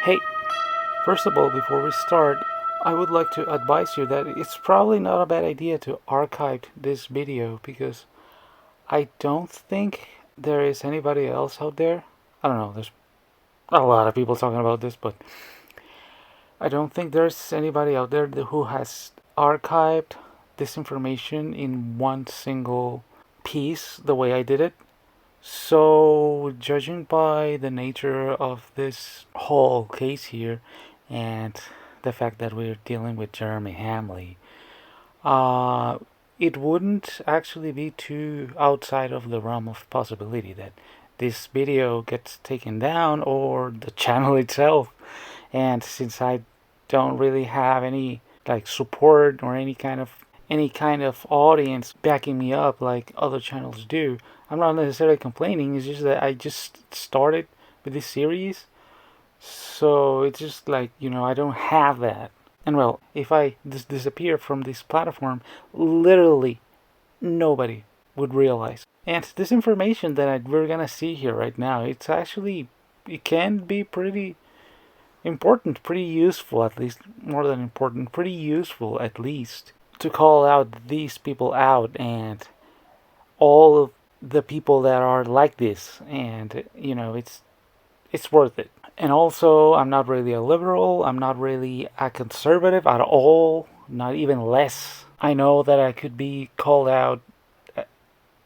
Hey, first of all, before we start, I would like to advise you that it's probably not a bad idea to archive this video because I don't think there is anybody else out there. I don't know, there's a lot of people talking about this, but I don't think there's anybody out there who has archived this information in one single piece the way I did it. So, judging by the nature of this whole case here and the fact that we're dealing with Jeremy Hamley, uh, it wouldn't actually be too outside of the realm of possibility that this video gets taken down or the channel itself. And since I don't really have any like support or any kind of audience backing me up like other channels do, I'm not necessarily complaining. It's just that I just started with this series, so it's just like I don't have that. And well, if I disappear from this platform, literally nobody would realize. And this information that we're gonna see here right now, it can be pretty important, pretty useful, at least more than important, pretty useful at least to call out these people out and all of the people that are like this, and it's worth it. And also, I'm not really a liberal, I'm not really a conservative at all, not even less. I know that I could be called out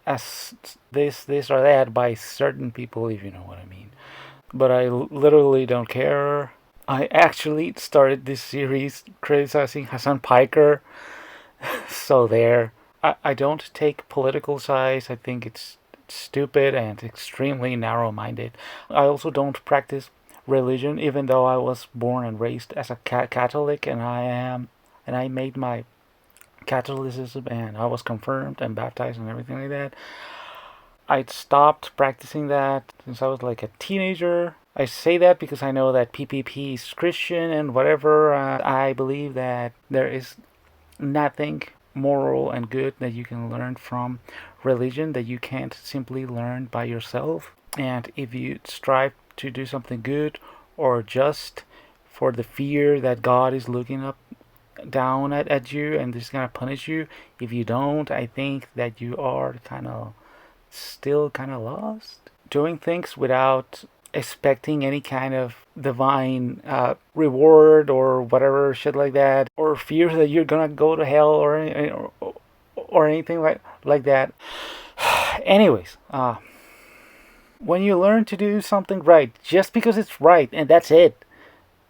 as this or that by certain people, if you know what I mean, but I literally don't care. I actually started this series criticizing Hassan Piker, so there. I don't take political sides. I think it's stupid and extremely narrow minded. I also don't practice religion, even though I was born and raised as a Catholic, and I made my Catholicism, and I was confirmed and baptized and everything like that. I stopped practicing that since I was like a teenager. I say that because I know that PPP is Christian and whatever. I believe that there is nothing moral and good that you can learn from religion that you can't simply learn by yourself. And if you strive to do something good or just for the fear that God is looking up down at you and is gonna punish you, if you don't, I think that you are still kind of lost. Doing things without expecting any kind of divine reward or whatever shit like that, or fear that you're gonna go to hell or anything like that. Anyways, when you learn to do something right, just because it's right and that's it,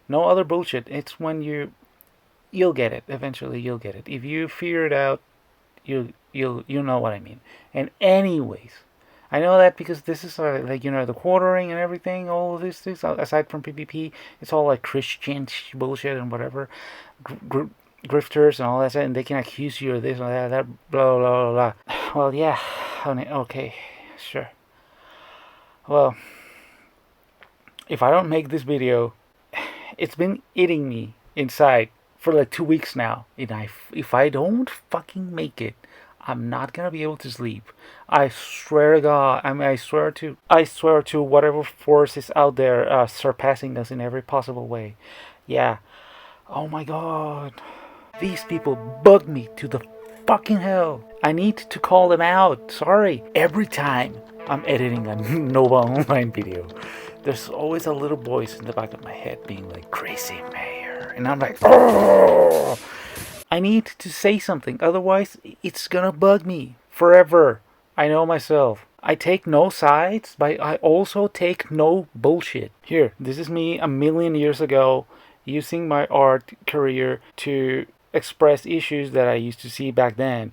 no other bullshit. It's when you'll get it eventually. You'll get it if you figure it out. You know what I mean. And anyways, I know that because this is like the quartering and everything, all of these things aside from PPP, it's all like Christian bullshit and whatever, grifters and all that, and they can accuse you of this and that, blah blah blah blah. Well, yeah, okay, sure. Well, if I don't make this video, it's been eating me inside for like 2 weeks now, and if I don't fucking make it, I'm not gonna be able to sleep. I swear to God. I mean, I swear to whatever force is out there, surpassing us in every possible way. Yeah. Oh my God. These people bug me to the fucking hell. I need to call them out. Sorry. Every time I'm editing a Nova Online video, there's always a little voice in the back of my head being like, Chrissie Mayr. And I'm like, oh! I need to say something, otherwise it's gonna bug me forever. I know myself. I take no sides, but I also take no bullshit. Here, this is me a million years ago using my art career to express issues that I used to see back then.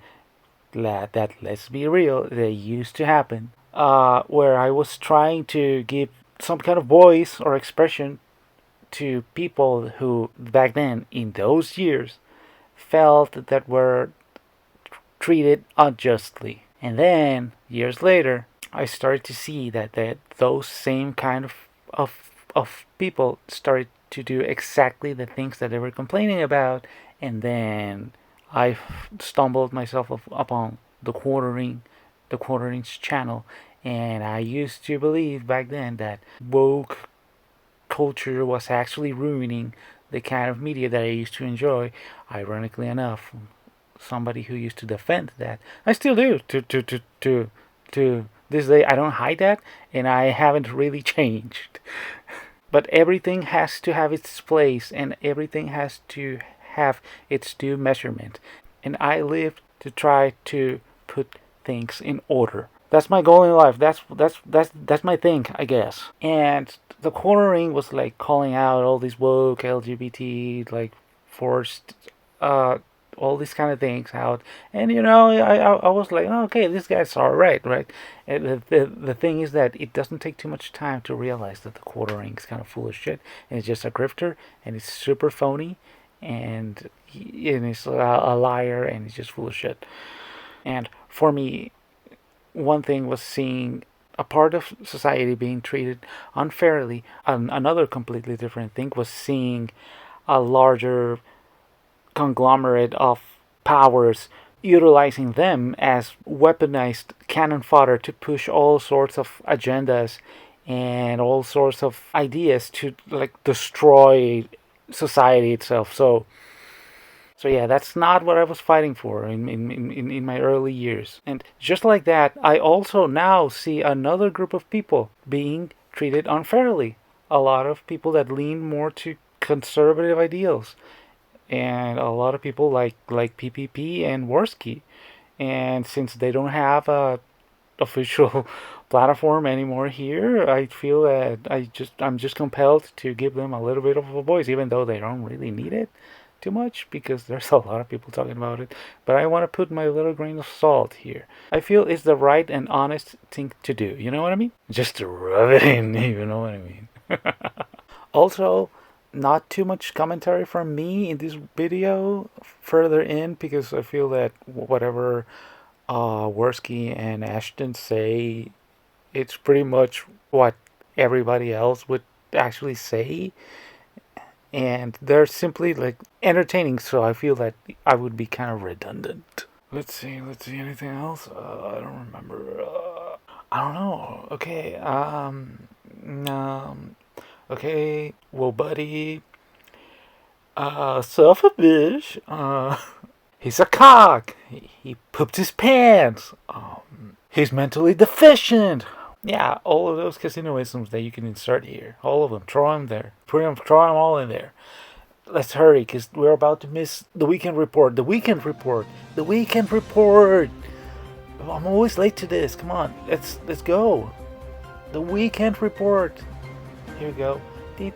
That, let's be real, they used to happen. Where I was trying to give some kind of voice or expression to people who back then, in those years, felt that were treated unjustly. And then years later, I started to see that those same kind of people started to do exactly the things that they were complaining about. And then I stumbled myself upon the quartering's channel, and I used to believe back then that woke culture was actually ruining the kind of media that I used to enjoy. Ironically enough, somebody who used to defend that, I still do to this day. I don't hide that, and I haven't really changed. But everything has to have its place, and everything has to have its due measurement. And I live to try to put things in order. That's my goal in life. That's my thing, I guess. And the cornering was like calling out all these woke LGBT, like forced uh all these kind of things out. And I was like, oh, okay, this guy's all right, right? And the thing is that it doesn't take too much time to realize that the quartering is kind of full of shit, and it's just a grifter, and it's super phony, and he's a liar, and he's just full of shit. And for me, one thing was seeing a part of society being treated unfairly. Another completely different thing was seeing a larger conglomerate of powers utilizing them as weaponized cannon fodder to push all sorts of agendas and all sorts of ideas to like destroy society itself. So yeah, that's not what I was fighting for in my early years. And just like that, I also now see another group of people being treated unfairly. A lot of people that lean more to conservative ideals, and a lot of people like PPP and Worski. And since they don't have a official platform anymore here, I feel that I'm just compelled to give them a little bit of a voice, even though they don't really need it too much because there's a lot of people talking about it. But I want to put my little grain of salt here. I feel it's the right and honest thing to do. You know what I mean? Just to rub it in. You know what I mean? Also, not too much commentary from me in this video further in, because I feel that whatever Worski and Ashton say, it's pretty much what everybody else would actually say, and they're simply like entertaining. So I feel that I would be kind of redundant. Let's see. Anything else? I don't remember. I don't know. Okay. Okay. Well, buddy. Selfish. He's a cock. He pooped his pants. He's mentally deficient. Yeah, all of those casinoisms that you can insert here. All of them. Throw them there. Throw them all in there. Let's hurry, because we're about to miss the weekend report. The weekend report. The weekend report. I'm always late to this. Come on. Let's go. The weekend report. Here we go. There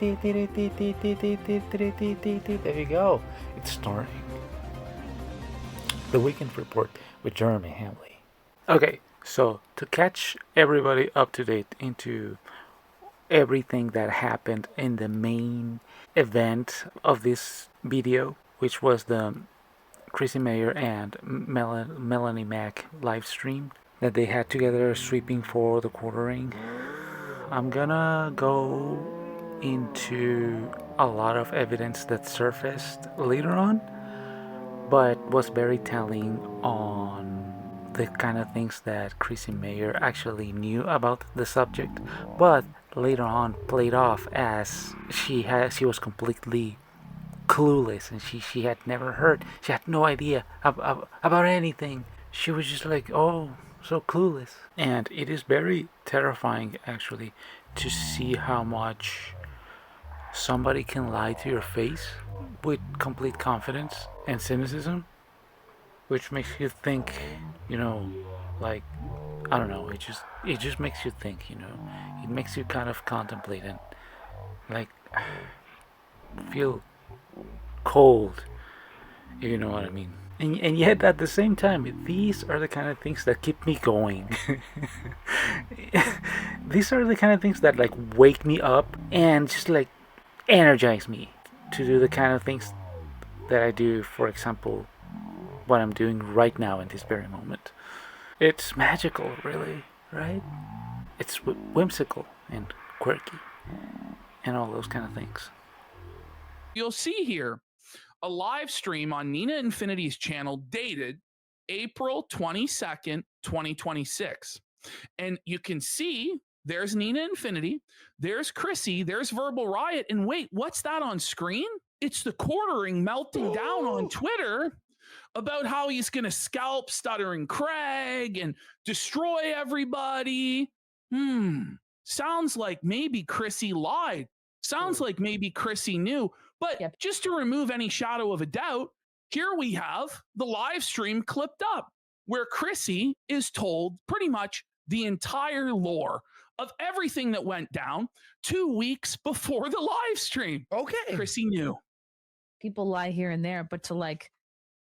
you go. It's starting. The weekend report with Jeremy Hamley. Okay, so to catch everybody up to date into everything that happened in the main event of this video, which was the Chrissie Mayr and Melonie Mac live stream that they had together sweeping for the quartering, I'm gonna go into a lot of evidence that surfaced later on, but was very telling on the kind of things that Chrissie Mayr actually knew about the subject, but later on played off as she was completely clueless, and she had never heard, she had no idea about anything. She was just like, oh, so clueless. And it is very terrifying actually to see how much somebody can lie to your face with complete confidence and cynicism, which makes you think, like, I don't know, it just makes you think, it makes you kind of contemplate and like feel cold, if you know what I mean. And yet at the same time, these are the kind of things that keep me going. These are the kind of things that like wake me up and just like energize me to do the kind of things that I do, for example, what I'm doing right now in this very moment. It's magical, really, right? It's whimsical and quirky and all those kind of things. You'll see here a live stream on Nina Infinity's channel dated April 22nd, 2026. And you can see there's Nina Infinity, there's Chrissie, there's Verbal Riot, and wait, what's that on screen? It's the quartering melting down on Twitter about how he's going to scalp Stuttering Craig and destroy everybody. Sounds like maybe Chrissie lied. Sounds like maybe Chrissie knew. But just to remove any shadow of a doubt, here we have the live stream clipped up where Chrissie is told pretty much the entire lore of everything that went down 2 weeks before the live stream. Okay. Chrissie knew. People lie here and there, but to like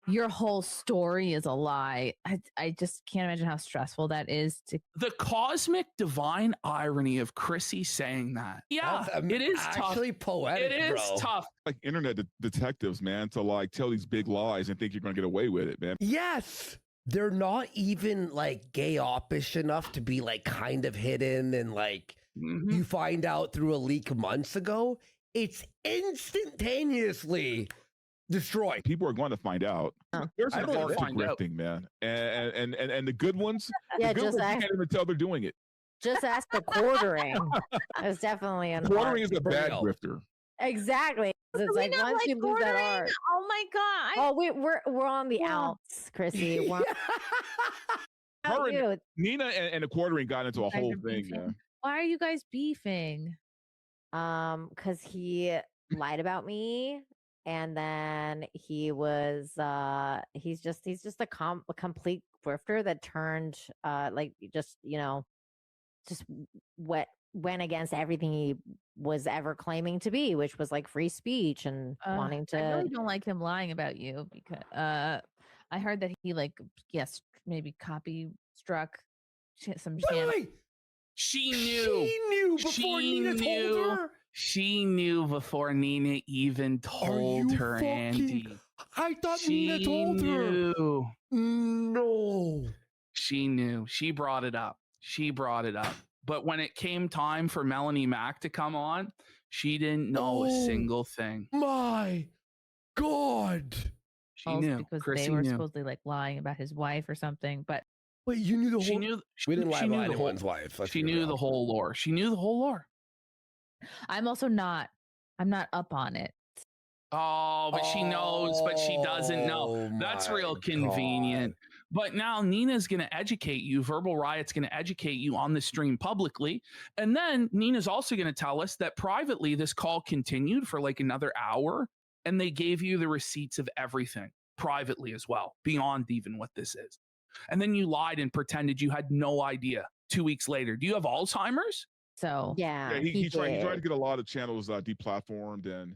your whole story is a lie. I just can't imagine how stressful that is. The cosmic divine irony of Chrissie saying that. Yeah, it is actually tough. poetic. It is tough. Like internet detectives, man, to like tell these big lies and think you're gonna get away with it, man. Yes. They're not even like gay oppish enough to be like kind of hidden and like you find out through a leak months ago. It's instantaneously destroyed. People are going to find out. There's an art to grifting, man, and the good ones. Yeah, the good just ones, you can't even tell they're doing it. Just ask the quartering. There's definitely an Quartering art is a to bad it. grifter. Exactly. It's like once you lose that art. Oh my god! Oh, we're on the outs, Chrissie. Her and Nina and the quartering got into a whole thing. Yeah. Why are you guys beefing? Because he lied about me, and then he was he's just a complete grifter that turned just went against everything he was ever claiming to be, which was like free speech and wanting to. I really don't like him lying about you because I heard that he maybe copy struck some channel. She knew before Nina told her. She knew before Nina even told her, Andy. I thought Nina told her. No. She knew. She brought it up. But when it came time for Melonie Mac to come on, she didn't know a single thing. My God. She knew. Because Chrissie they were knew. supposedly like lying about his wife or something. But wait, you knew the whole. She knew. We didn't lie about the whole anyone's wife. She knew the whole lore. She knew the whole lore. I'm also not. I'm not up on it. Oh, but she knows, but she doesn't know. That's real convenient. But now Nina's going to educate you. Verbal Riot's going to educate you on the stream publicly. And then Nina's also going to tell us that privately this call continued for like another hour. And they gave you the receipts of everything privately as well, beyond even what this is. And then you lied and pretended you had no idea 2 weeks later. Do you have Alzheimer's? So yeah, he tried to get a lot of channels deplatformed and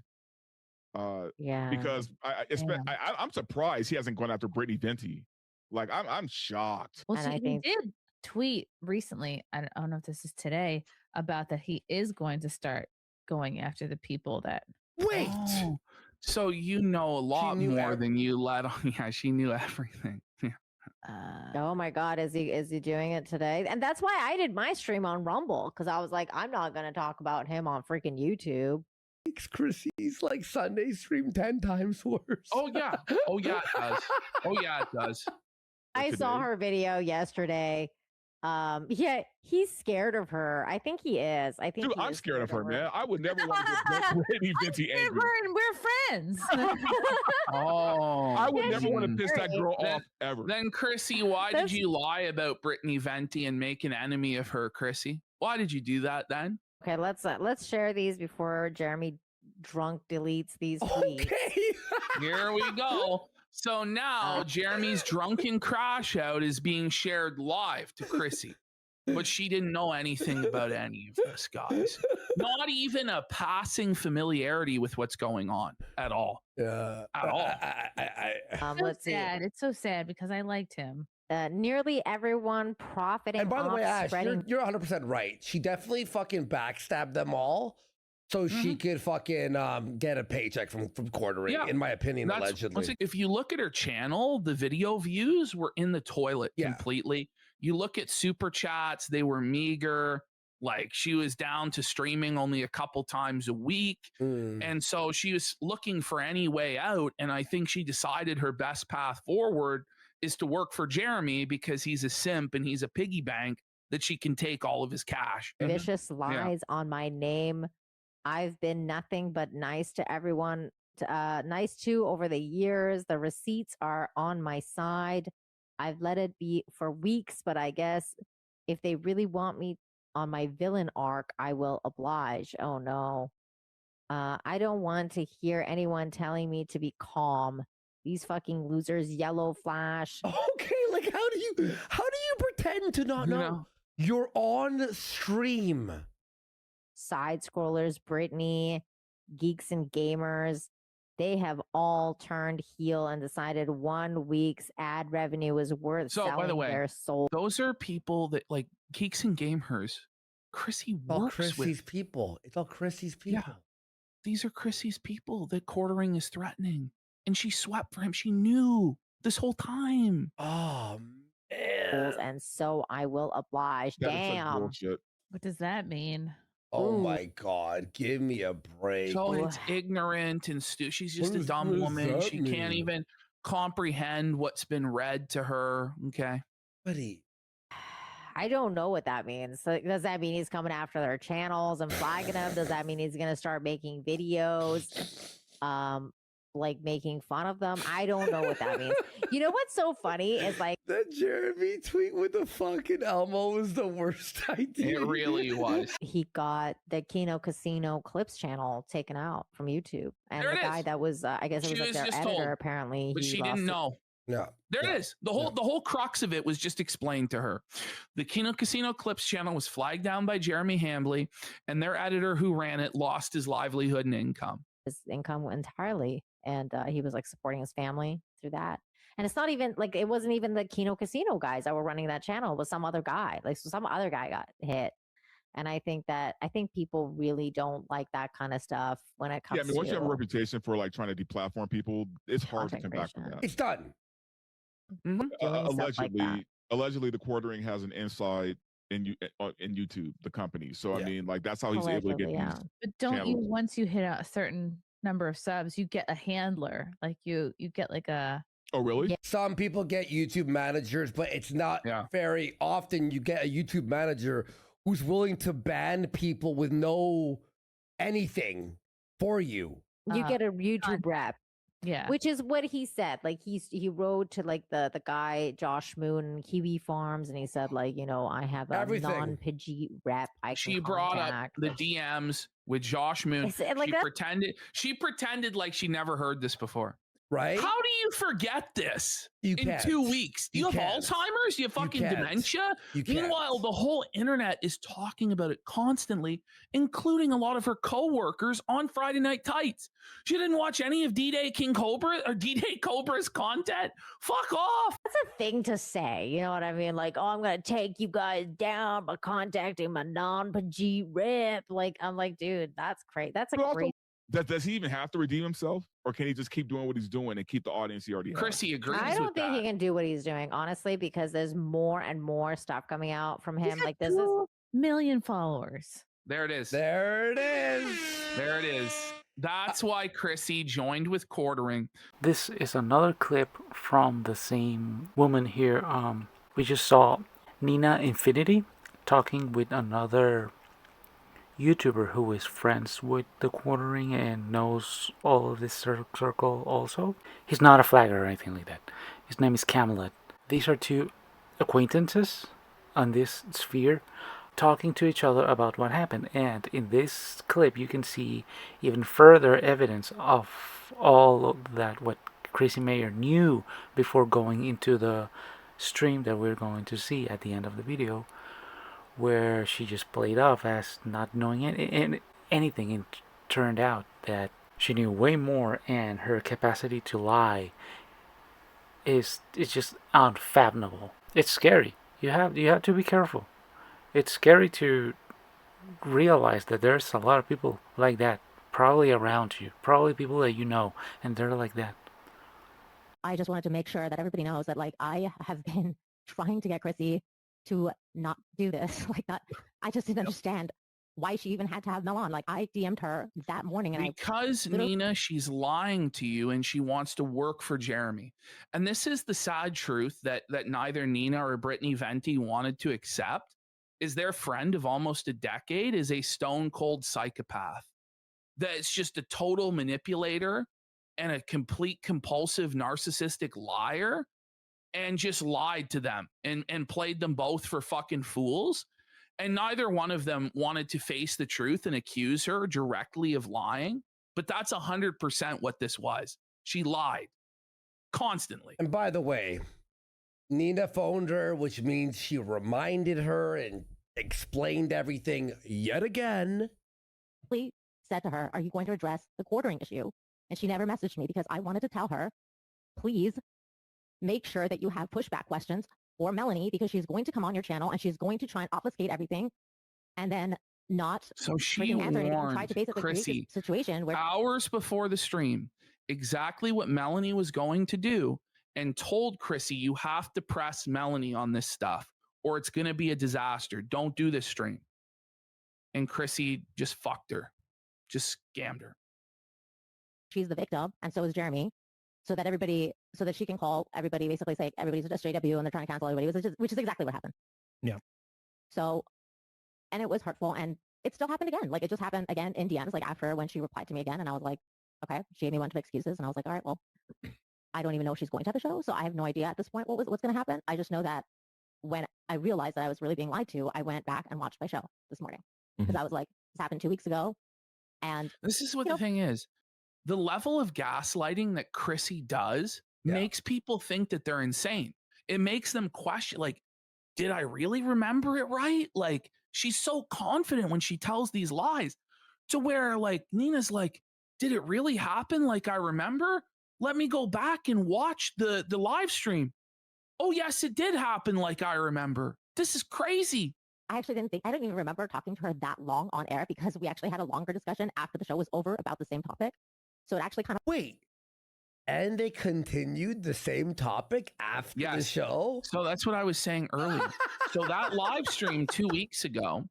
because I'm surprised he hasn't gone after Brittany Venti. Like I'm shocked. Well, he did tweet recently. I don't know if this is today about that he is going to start going after the people that. Wait. Oh, so you know a lot more than you let on. Yeah, she knew everything. Yeah. Oh my God, is he doing it today? And that's why I did my stream on Rumble, because I was like, I'm not going to talk about him on freaking YouTube. Makes Chrissie's like Sunday stream 10 times worse. Oh yeah, it does. I saw her video yesterday. Yeah, he's scared of her. I think he is. Dude, I'm scared of her, man. I would never want to get Brittany Venti angry. We're friends. I would never want to piss that girl off ever. Then Chrissie, why did you lie about Brittany Venti and make an enemy of her, Chrissie? Why did you do that then? Okay, let's share these before Jeremy drunk deletes these tweets. Okay. Here we go. So now Jeremy's drunken crash out is being shared live to Chrissie, but she didn't know anything about any of this, guys. Not even a passing familiarity with what's going on at all. At all. Let's see. It's so sad because I liked him. Nearly everyone profiting. And by the way, Ash, spreading... you're 100% right. She definitely fucking backstabbed them all so she could fucking get a paycheck from quartering, in my opinion, allegedly. If you look at her channel, the video views were in the toilet completely. You look at super chats, they were meager. Like she was down to streaming only a couple times a week. And so she was looking for any way out. And I think she decided her best path forward is to work for Jeremy because he's a simp and he's a piggy bank that she can take all of his cash. Vicious lies on my name. I've been nothing but nice to everyone, nice to over the years. The receipts are on my side. I've let it be for weeks, but I guess if they really want me on my villain arc, I will oblige. Oh no. I don't want to hear anyone telling me to be calm. These fucking losers, Yellow Flash. Okay, like how do you pretend to not know? You're on stream. Side scrollers, Brittany, Geeks and Gamers, they have all turned heel and decided 1 week's ad revenue is worth selling by the way, their soul. Those are people that like Geeks and Gamers. Chrissie works Chrissie's with people. It's all Chrissie's people. Yeah. These are Chrissie's people that quartering is threatening. And she swept for him. She knew this whole time. Oh, man. And so I will oblige. Damn. What does that mean? Oh my God. Give me a break. So it's ignorant and she's just a dumb woman. She can't even comprehend what's been read to her. Okay. Buddy. I don't know what that means. So does that mean he's coming after their channels and flagging them? Does that mean he's going to start making videos, like making fun of them? I don't know what that means. You know what's so funny is like that Jeremy tweet with the fucking Elmo was the worst idea. It really was. He got the Kino Casino Clips channel taken out from YouTube, and the guy that was, I guess it was like their editor. Apparently, but she didn't know. No. There it is. The whole crux of it was just explained to her. The Kino Casino Clips channel was flagged down by Jeremy Hambley, and their editor who ran it lost his livelihood and income. His income entirely, and he was like supporting his family through that. And it's not even like it wasn't even the Kino Casino guys that were running that channel. It was some other guy. Like some other guy got hit. And I think people really don't like that kind of stuff when it comes to. Yeah, I mean, once you have a reputation for like trying to deplatform people, it's hard to come back from that. It's done. Allegedly, the quartering has an inside in YouTube, the company. So I mean, like that's how he's able to get these. But don't you, once you hit a certain number of subs, you get a handler? Like you get like a. Oh really? Yeah. Some people get YouTube managers, but it's not very often you get a YouTube manager who's willing to ban people with no anything for you. You get a YouTube rep. Yeah. Which is what he said. Like he wrote to like the guy Josh Moon, Kiwi Farms, and he said like, you know, I have a non-Pidgey rep. She brought up the DMs with Josh Moon. Like she pretended like she never heard this before. Right? How do you forget this in can't. 2 weeks? Do you have Alzheimer's? Do you have fucking dementia? Meanwhile, the whole internet is talking about it constantly, including a lot of her coworkers on Friday Night Tights. She didn't watch any of D-Day King Cobra or D-Day Cobra's content. Fuck off. That's a thing to say. You know what I mean? Like, oh, I'm going to take you guys down by contacting my non-Pidgey rep. Like, I'm like, dude, that's crazy. That's a great. Does he even have to redeem himself, or can he just keep doing what he's doing and keep the audience he already has? Chrissy agrees. I don't think he can do what he's doing, honestly, because there's more and more stuff coming out from him. Like this is 2 million followers. There it is. There it is. There it is. That's why Chrissy joined with quartering. This is another clip from the same woman here. We just saw Nina Infinity talking with another YouTuber who is friends with the quartering and knows all of this circle also. He's not a flagger or anything like that. His name is Camelot. These are two acquaintances on this sphere talking to each other about what happened. And in this clip you can see even further evidence of all of that, what Chrissie Mayr knew before going into the stream that we're going to see at the end of the video, where she just played off as not knowing anything, and turned out that she knew way more, and her capacity to lie is just unfathomable. It's scary. You have to be careful. It's scary to realize that there's a lot of people like that probably around you, probably people that you know, and they're like that. I just wanted to make sure that everybody knows that like I have been trying to get Chrissy to not do this. Like that, I just didn't understand why she even had to have Mel on. Like I DM'd her that morning, and because Nina, she's lying to you, and she wants to work for Jeremy. And this is the sad truth that neither Nina or Brittany Venti wanted to accept. is their friend of almost a decade is a stone cold psychopath that's just a total manipulator and a complete compulsive narcissistic liar, and just lied to them and played them both for fucking fools. And neither one of them wanted to face the truth and accuse her directly of lying. But that's 100% what this was. She lied constantly. And by the way, Nina phoned her, which means she reminded her and explained everything yet again. We said to her, are you going to address the quartering issue? And she never messaged me because I wanted to tell her, please make sure that you have pushback questions for Melonie, because she's going to come on your channel and she's going to try and obfuscate everything and then not so she freaking answer anything. warned Tried to basically create Chrissie this situation where hours before the stream exactly what Melonie was going to do, and told Chrissie, you have to press Melonie on this stuff or it's going to be a disaster. Don't do this stream. And Chrissie just fucked her, just scammed her. she's the victim and so is Jeremy, so that she can call everybody, basically say everybody's a JW and they're trying to cancel everybody, which is exactly what happened. Yeah. So, and it was hurtful, and it still happened again. Like, it just happened again in DMs, like after when she replied to me again, and I was like, okay, she gave me a bunch of excuses, and I was like, all right, well, I don't even know if she's going to have a show, so I have no idea at this point what's going to happen. I just know that when I realized that I was really being lied to, I went back and watched my show this morning, because I was like, this happened 2 weeks ago, and this is what the thing is. The level of gaslighting that Chrissie does makes people think that they're insane. It makes them question, like, did I really remember it right? Like, she's so confident when she tells these lies, to where, like, Nina's like, did it really happen like I remember? Let me go back and watch the live stream. Oh, yes, it did happen like I remember. This is crazy. I didn't even remember talking to her that long on air, because we actually had a longer discussion after the show was over about the same topic. So it actually kind of... Wait, and they continued the same topic after the show? So that's what I was saying earlier. So that live stream 2 weeks ago,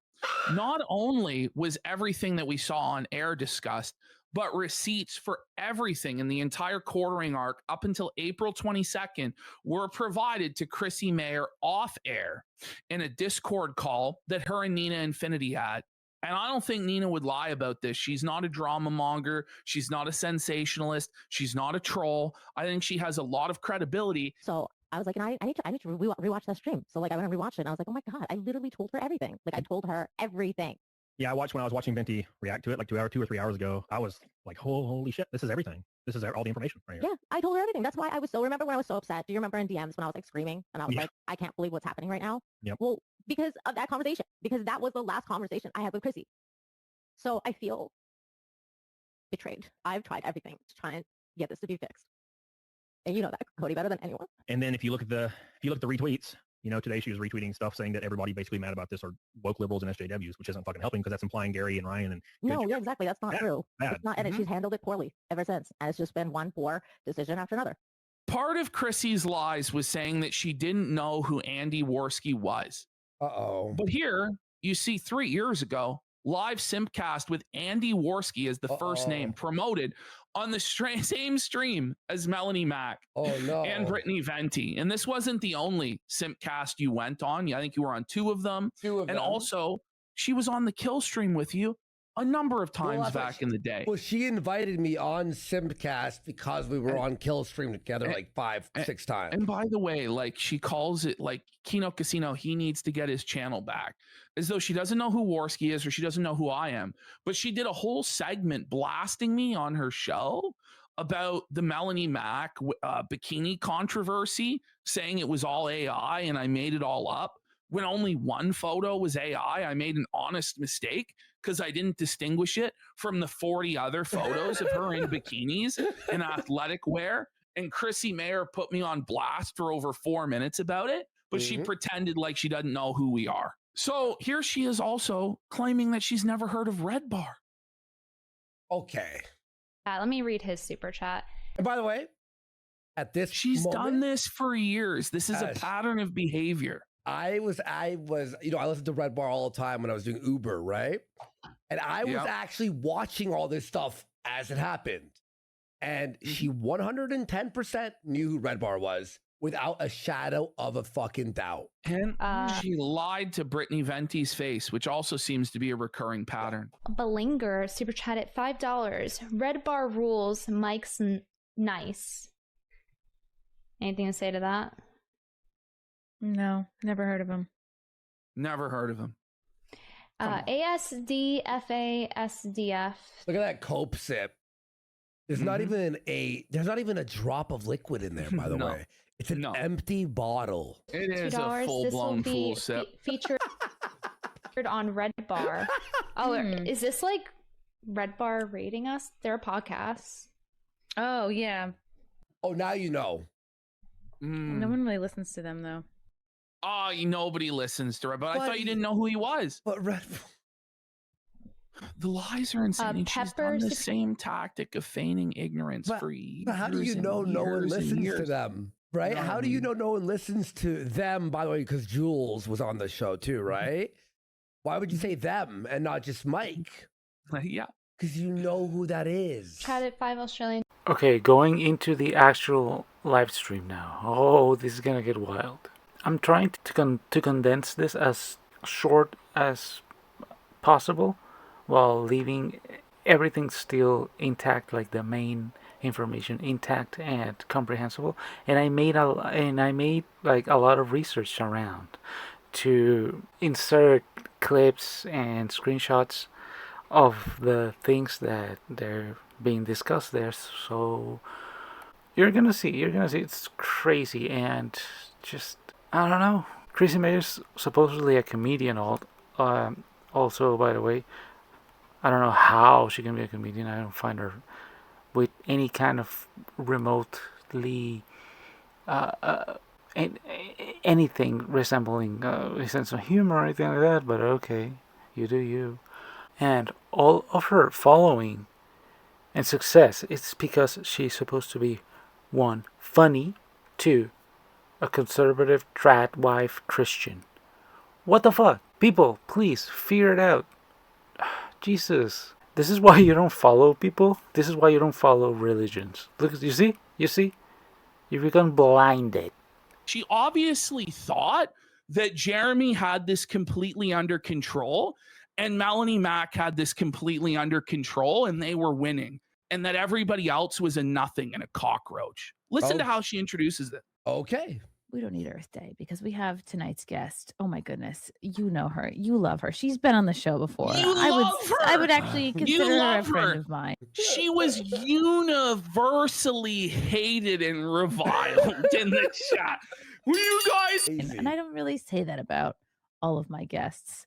not only was everything that we saw on air discussed, but receipts for everything in the entire quartering arc up until April 22nd were provided to Chrissie Mayr off air in a Discord call that her and Nina Infinity had. And I don't think Nina would lie about this. She's not a drama monger. She's not a sensationalist. She's not a troll. I think she has a lot of credibility. So I was like, I need to rewatch that stream. So like, I went and rewatched it, and I was like, oh my God, I literally told her everything. Like, I told her everything. Yeah, when I was watching Venti react to it like 2 or 3 hours ago, I was like, holy shit, this is everything. This is all the information right here. Yeah, I told her everything. That's why I was remember when I was so upset? Do you remember in DMs when I was like screaming and I was like, I can't believe what's happening right now? Yep. Well, because of that conversation, because that was the last conversation I had with Chrissie. So I feel betrayed. I've tried everything to try and get this to be fixed. And you know that, Cody, better than anyone. And then if you look at the retweets, today she was retweeting stuff saying that everybody basically mad about this are woke liberals and SJWs, which isn't fucking helping, because that's implying Gary and Ryan and... No, yeah, exactly. That's not true. Bad. It's not, and she's handled it poorly ever since. And it's just been one poor decision after another. Part of Chrissie's lies was saying that she didn't know who Andy Worski was. Uh-oh. But here, you see 3 years ago, live Simpcast with Andy Worski as the first name, promoted on the same stream as Melonie Mac and Brittany Venti. And this wasn't the only Simpcast you went on. I think you were on 2 of them. And also, she was on the Kill stream with you a number of times back in the day. Well, she invited me on Simpcast because we were on Kill stream together like 5-6 times. And by the way, like, she calls it like Kino Casino, he needs to get his channel back, as though she doesn't know who Worski is or she doesn't know who I am. But she did a whole segment blasting me on her show about the Melonie Mac bikini controversy, saying it was all AI and I made it all up. When only one photo was AI, I made an honest mistake because I didn't distinguish it from the 40 other photos of her in bikinis and athletic wear. And Chrissie Mayr put me on blast for over 4 minutes about it, but she pretended like she doesn't know who we are. So here she is also claiming that she's never heard of Red Bar. Okay. Let me read his super chat. And by the way, at this she's done this for years. This is a pattern of behavior. I was, I listened to Red Bar all the time when I was doing Uber, right? And I was actually watching all this stuff as it happened. And she 110% knew who Red Bar was. without a shadow of a fucking doubt. And she lied to Brittany Venti's face, which also seems to be a recurring pattern. Belinger super chat at $5. Red bar rules. Mike's nice. Anything to say to that? No, never heard of him. Never heard of him. ASDFASDF. Look at that cope sip. There's not even a drop of liquid in there, by the way. It's an empty bottle. It is a full-blown full sip. Featured on Red Bar. Oh, is this like Red Bar rating us? They're a podcast. Oh, yeah. Oh, now you know. No one really listens to them, though. Oh, nobody listens to Red Bar. I thought you didn't know who he was. But Red The lies are insane. She's done the same tactic of feigning ignorance for years. But how do you know no one listens to them? Right? No. How do you know no one listens to them, by the way, because Jules was on the show too, right? Why would you say them and not just Mike? Yeah. Because you know who that is. Tried it $5. Okay, going into the actual live stream now. Oh, this is gonna get wild. I'm trying to condense this as short as possible while leaving everything still intact, like the main information intact and comprehensible. And I made like a lot of research around to insert clips and screenshots of the things that they're being discussed there. So you're gonna see it's crazy. And just, I don't know, Chrissie Mayr's supposedly a comedian also, by the way. I don't know how she can be a comedian. I don't find her with any kind of remotely anything resembling a sense of humor or anything like that, but okay, you do you. And all of her following and success, it's because she's supposed to be, 1, funny, 2, a conservative trad wife Christian. What the fuck? People, please figure it out. Jesus. This is why you don't follow people. This is why you don't follow religions. Look, you see? You become blinded. She obviously thought that Jeremy had this completely under control and Melonie Mac had this completely under control and they were winning, and that everybody else was a nothing and a cockroach. Listen to how she introduces it. Okay. We don't need Earth Day because we have tonight's guest. Oh my goodness. You know her. You love her. She's been on the show before. I would actually consider her a friend of mine. She was universally hated and reviled in the chat. Will you guys? And I don't really say that about all of my guests.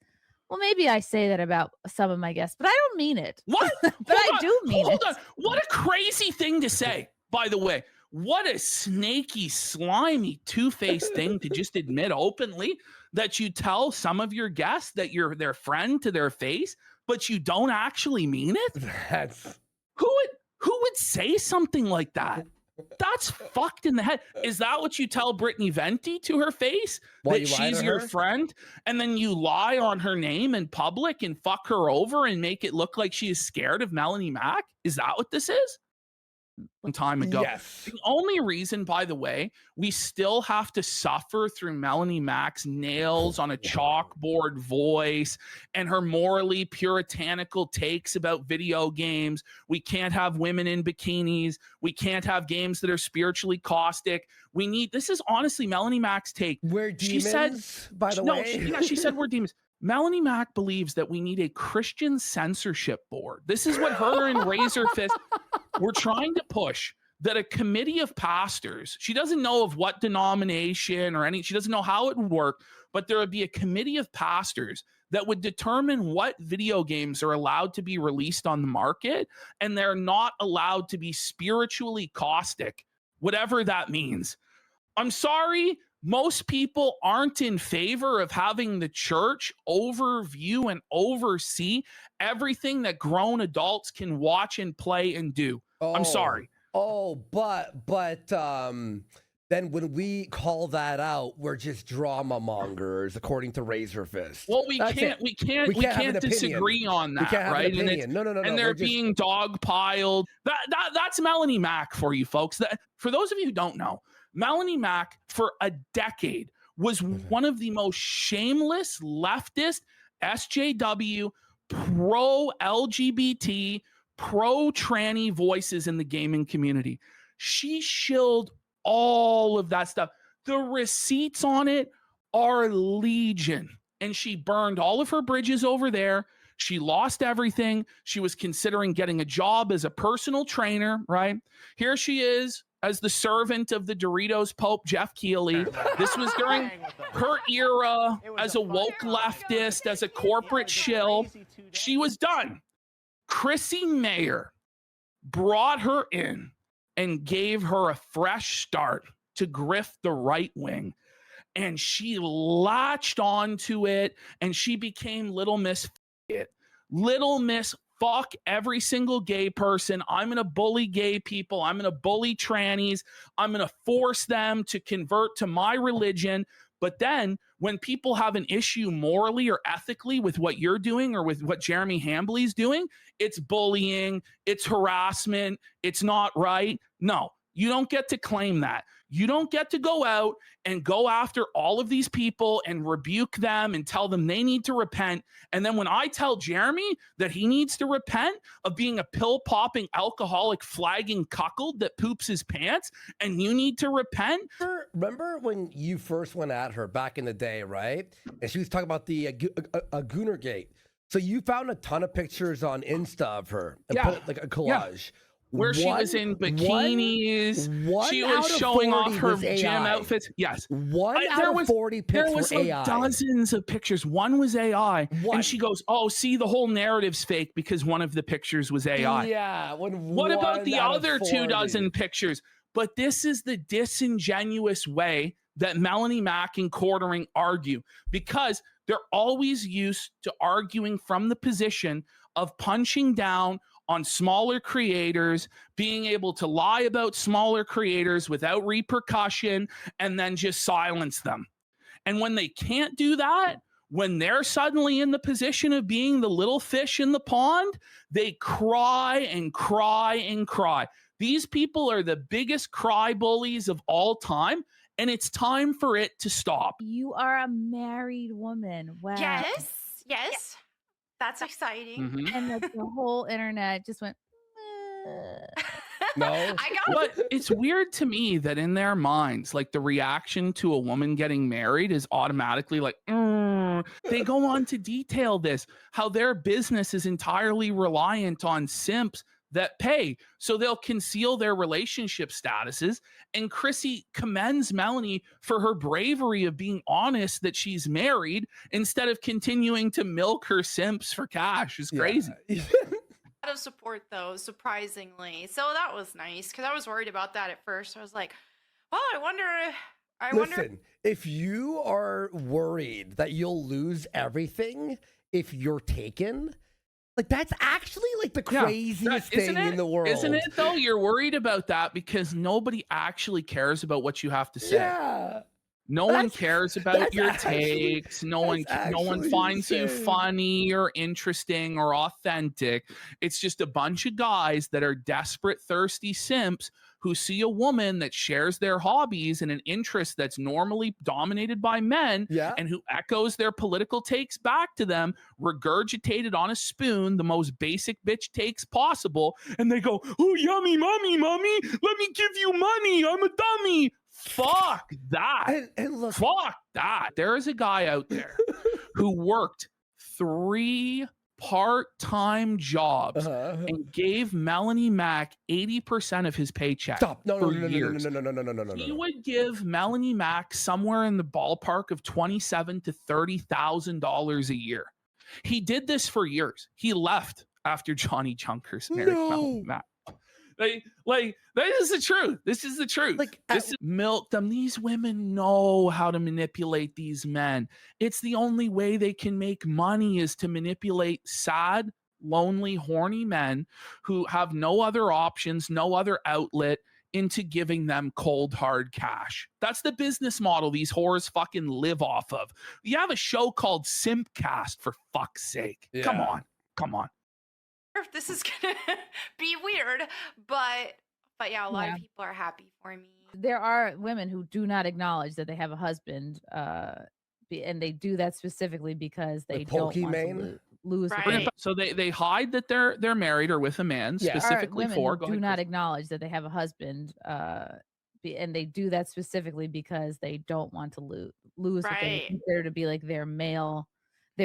Well, maybe I say that about some of my guests, but I don't mean it. What? But I do mean it. On. What a crazy thing to say, by the way. What a snaky, slimy, two-faced thing to just admit openly that you tell some of your guests that you're their friend to their face, but you don't actually mean it? Who would say something like that? That's fucked in the head. Is that what you tell Brittany Venti to her face? That she's your friend, and then you lie on her name in public and fuck her over and make it look like she is scared of Melonie Mac? Is that what this is? Long time ago. Yes. The only reason, by the way, we still have to suffer through Melonie Mac's nails on a chalkboard voice and her morally puritanical takes about video games. We can't have women in bikinis. We can't have games that are spiritually caustic. This is honestly Melonie Mac's take. We're demons, she said, by the way. She said we're demons. Melonie Mac believes that we need a Christian censorship board. This is what her and Razor Fist were trying to push, that a committee of pastors, she doesn't know of what denomination or she doesn't know how it would work, but there would be a committee of pastors that would determine what video games are allowed to be released on the market, and they're not allowed to be spiritually caustic, whatever that means. I'm sorry, most people aren't in favor of having the church overview and oversee everything that grown adults can watch and play and do. I'm sorry. But then when we call that out, we're just drama mongers, according to Razor Fist. Well, we can't disagree on that, we can't have right? An opinion. No. And they're being dogpiled. That's Melonie Mac for you folks. For those of you who don't know, Melonie Mac, for a decade, was one of the most shameless leftist SJW, pro-LGBT, pro-tranny voices in the gaming community. She shilled all of that stuff. The receipts on it are legion. And she burned all of her bridges over there. She lost everything. She was considering getting a job as a personal trainer, right? Here she is as the servant of the Doritos Pope, Jeff Keighley. This was during her era as a woke leftist, as a corporate shill. She was done. Chrissie Mayr brought her in and gave her a fresh start to grift the right wing. And she latched onto it, and she became Little Miss It. Little Miss Fuck every single gay person. I'm going to bully gay people. I'm going to bully trannies. I'm going to force them to convert to my religion. But then when people have an issue morally or ethically with what you're doing or with what Jeremy Hambley's doing, it's bullying, it's harassment, it's not right. No, you don't get to claim that. You don't get to go out and go after all of these people and rebuke them and tell them they need to repent. And then when I tell Jeremy that he needs to repent of being a pill-popping, alcoholic, flagging cuckold that poops his pants, and you need to repent. Remember when you first went at her back in the day, right? And she was talking about the Goonergate. So you found a ton of pictures on Insta of her and put like a collage. Yeah. Where she was in bikinis. She was showing off her gym outfits. Yes. Out of 40 pictures were AI. Dozens of pictures. One was AI. And she goes, oh, see, the whole narrative's fake because one of the pictures was AI. Yeah. What about the other 24 pictures? But this is the disingenuous way that Melonie Mac and Quartering argue, because they're always used to arguing from the position of punching down on smaller creators, being able to lie about smaller creators without repercussion, and then just silence them. And when they can't do that, when they're suddenly in the position of being the little fish in the pond, they cry and cry and cry. These people are the biggest cry bullies of all time, and it's time for it to stop. You are a married woman. Wow. Yes. That's exciting. Mm-hmm. And the whole internet just went, no. But it's weird to me that in their minds, like the reaction to a woman getting married is automatically like, They go on to detail this, how their business is entirely reliant on simps that pay, so they'll conceal their relationship statuses. And Chrissie commends Melonie for her bravery of being honest that she's married instead of continuing to milk her simps for cash. It's crazy. A lot of support though, surprisingly. So that was nice, because I was worried about that at first. I was like, well, I wonder. Listen, if you are worried that you'll lose everything if you're taken, like that's actually like the craziest thing in the world. Isn't it though? You're worried about that because nobody actually cares about what you have to say. Yeah. No one cares about your takes. No one finds you funny or interesting or authentic. It's just a bunch of guys that are desperate, thirsty simps who see a woman that shares their hobbies and an interest that's normally dominated by men, and who echoes their political takes back to them, regurgitated on a spoon, the most basic bitch takes possible. And they go, oh, yummy, mommy, let me give you money. I'm a dummy. Fuck that. And look, fuck that. There is a guy out there who worked 3 part-time jobs and gave Melonie Mac 80% of his paycheck. No. He would give Melonie Mac somewhere in the ballpark of $27,000 to $30,000 a year. He did this for years. He left after Johnny Junkers married Melonie Mac. Like this is the truth. This is the truth. This is milk them. These women know how to manipulate these men. It's the only way they can make money is to manipulate sad, lonely, horny men who have no other options, no other outlet into giving them cold, hard cash. That's the business model these whores fucking live off of. You have a show called Simpcast, for fuck's sake. Yeah. Come on. This is gonna be weird, but But yeah, a lot of people are happy for me. There are women who do not acknowledge that they have a husband, and they do that specifically because they don't want to lose. Right. So they hide that they're married or with a man specifically women for. who do not acknowledge that they have a husband, and they do that specifically because they don't want to lose what they consider to be like their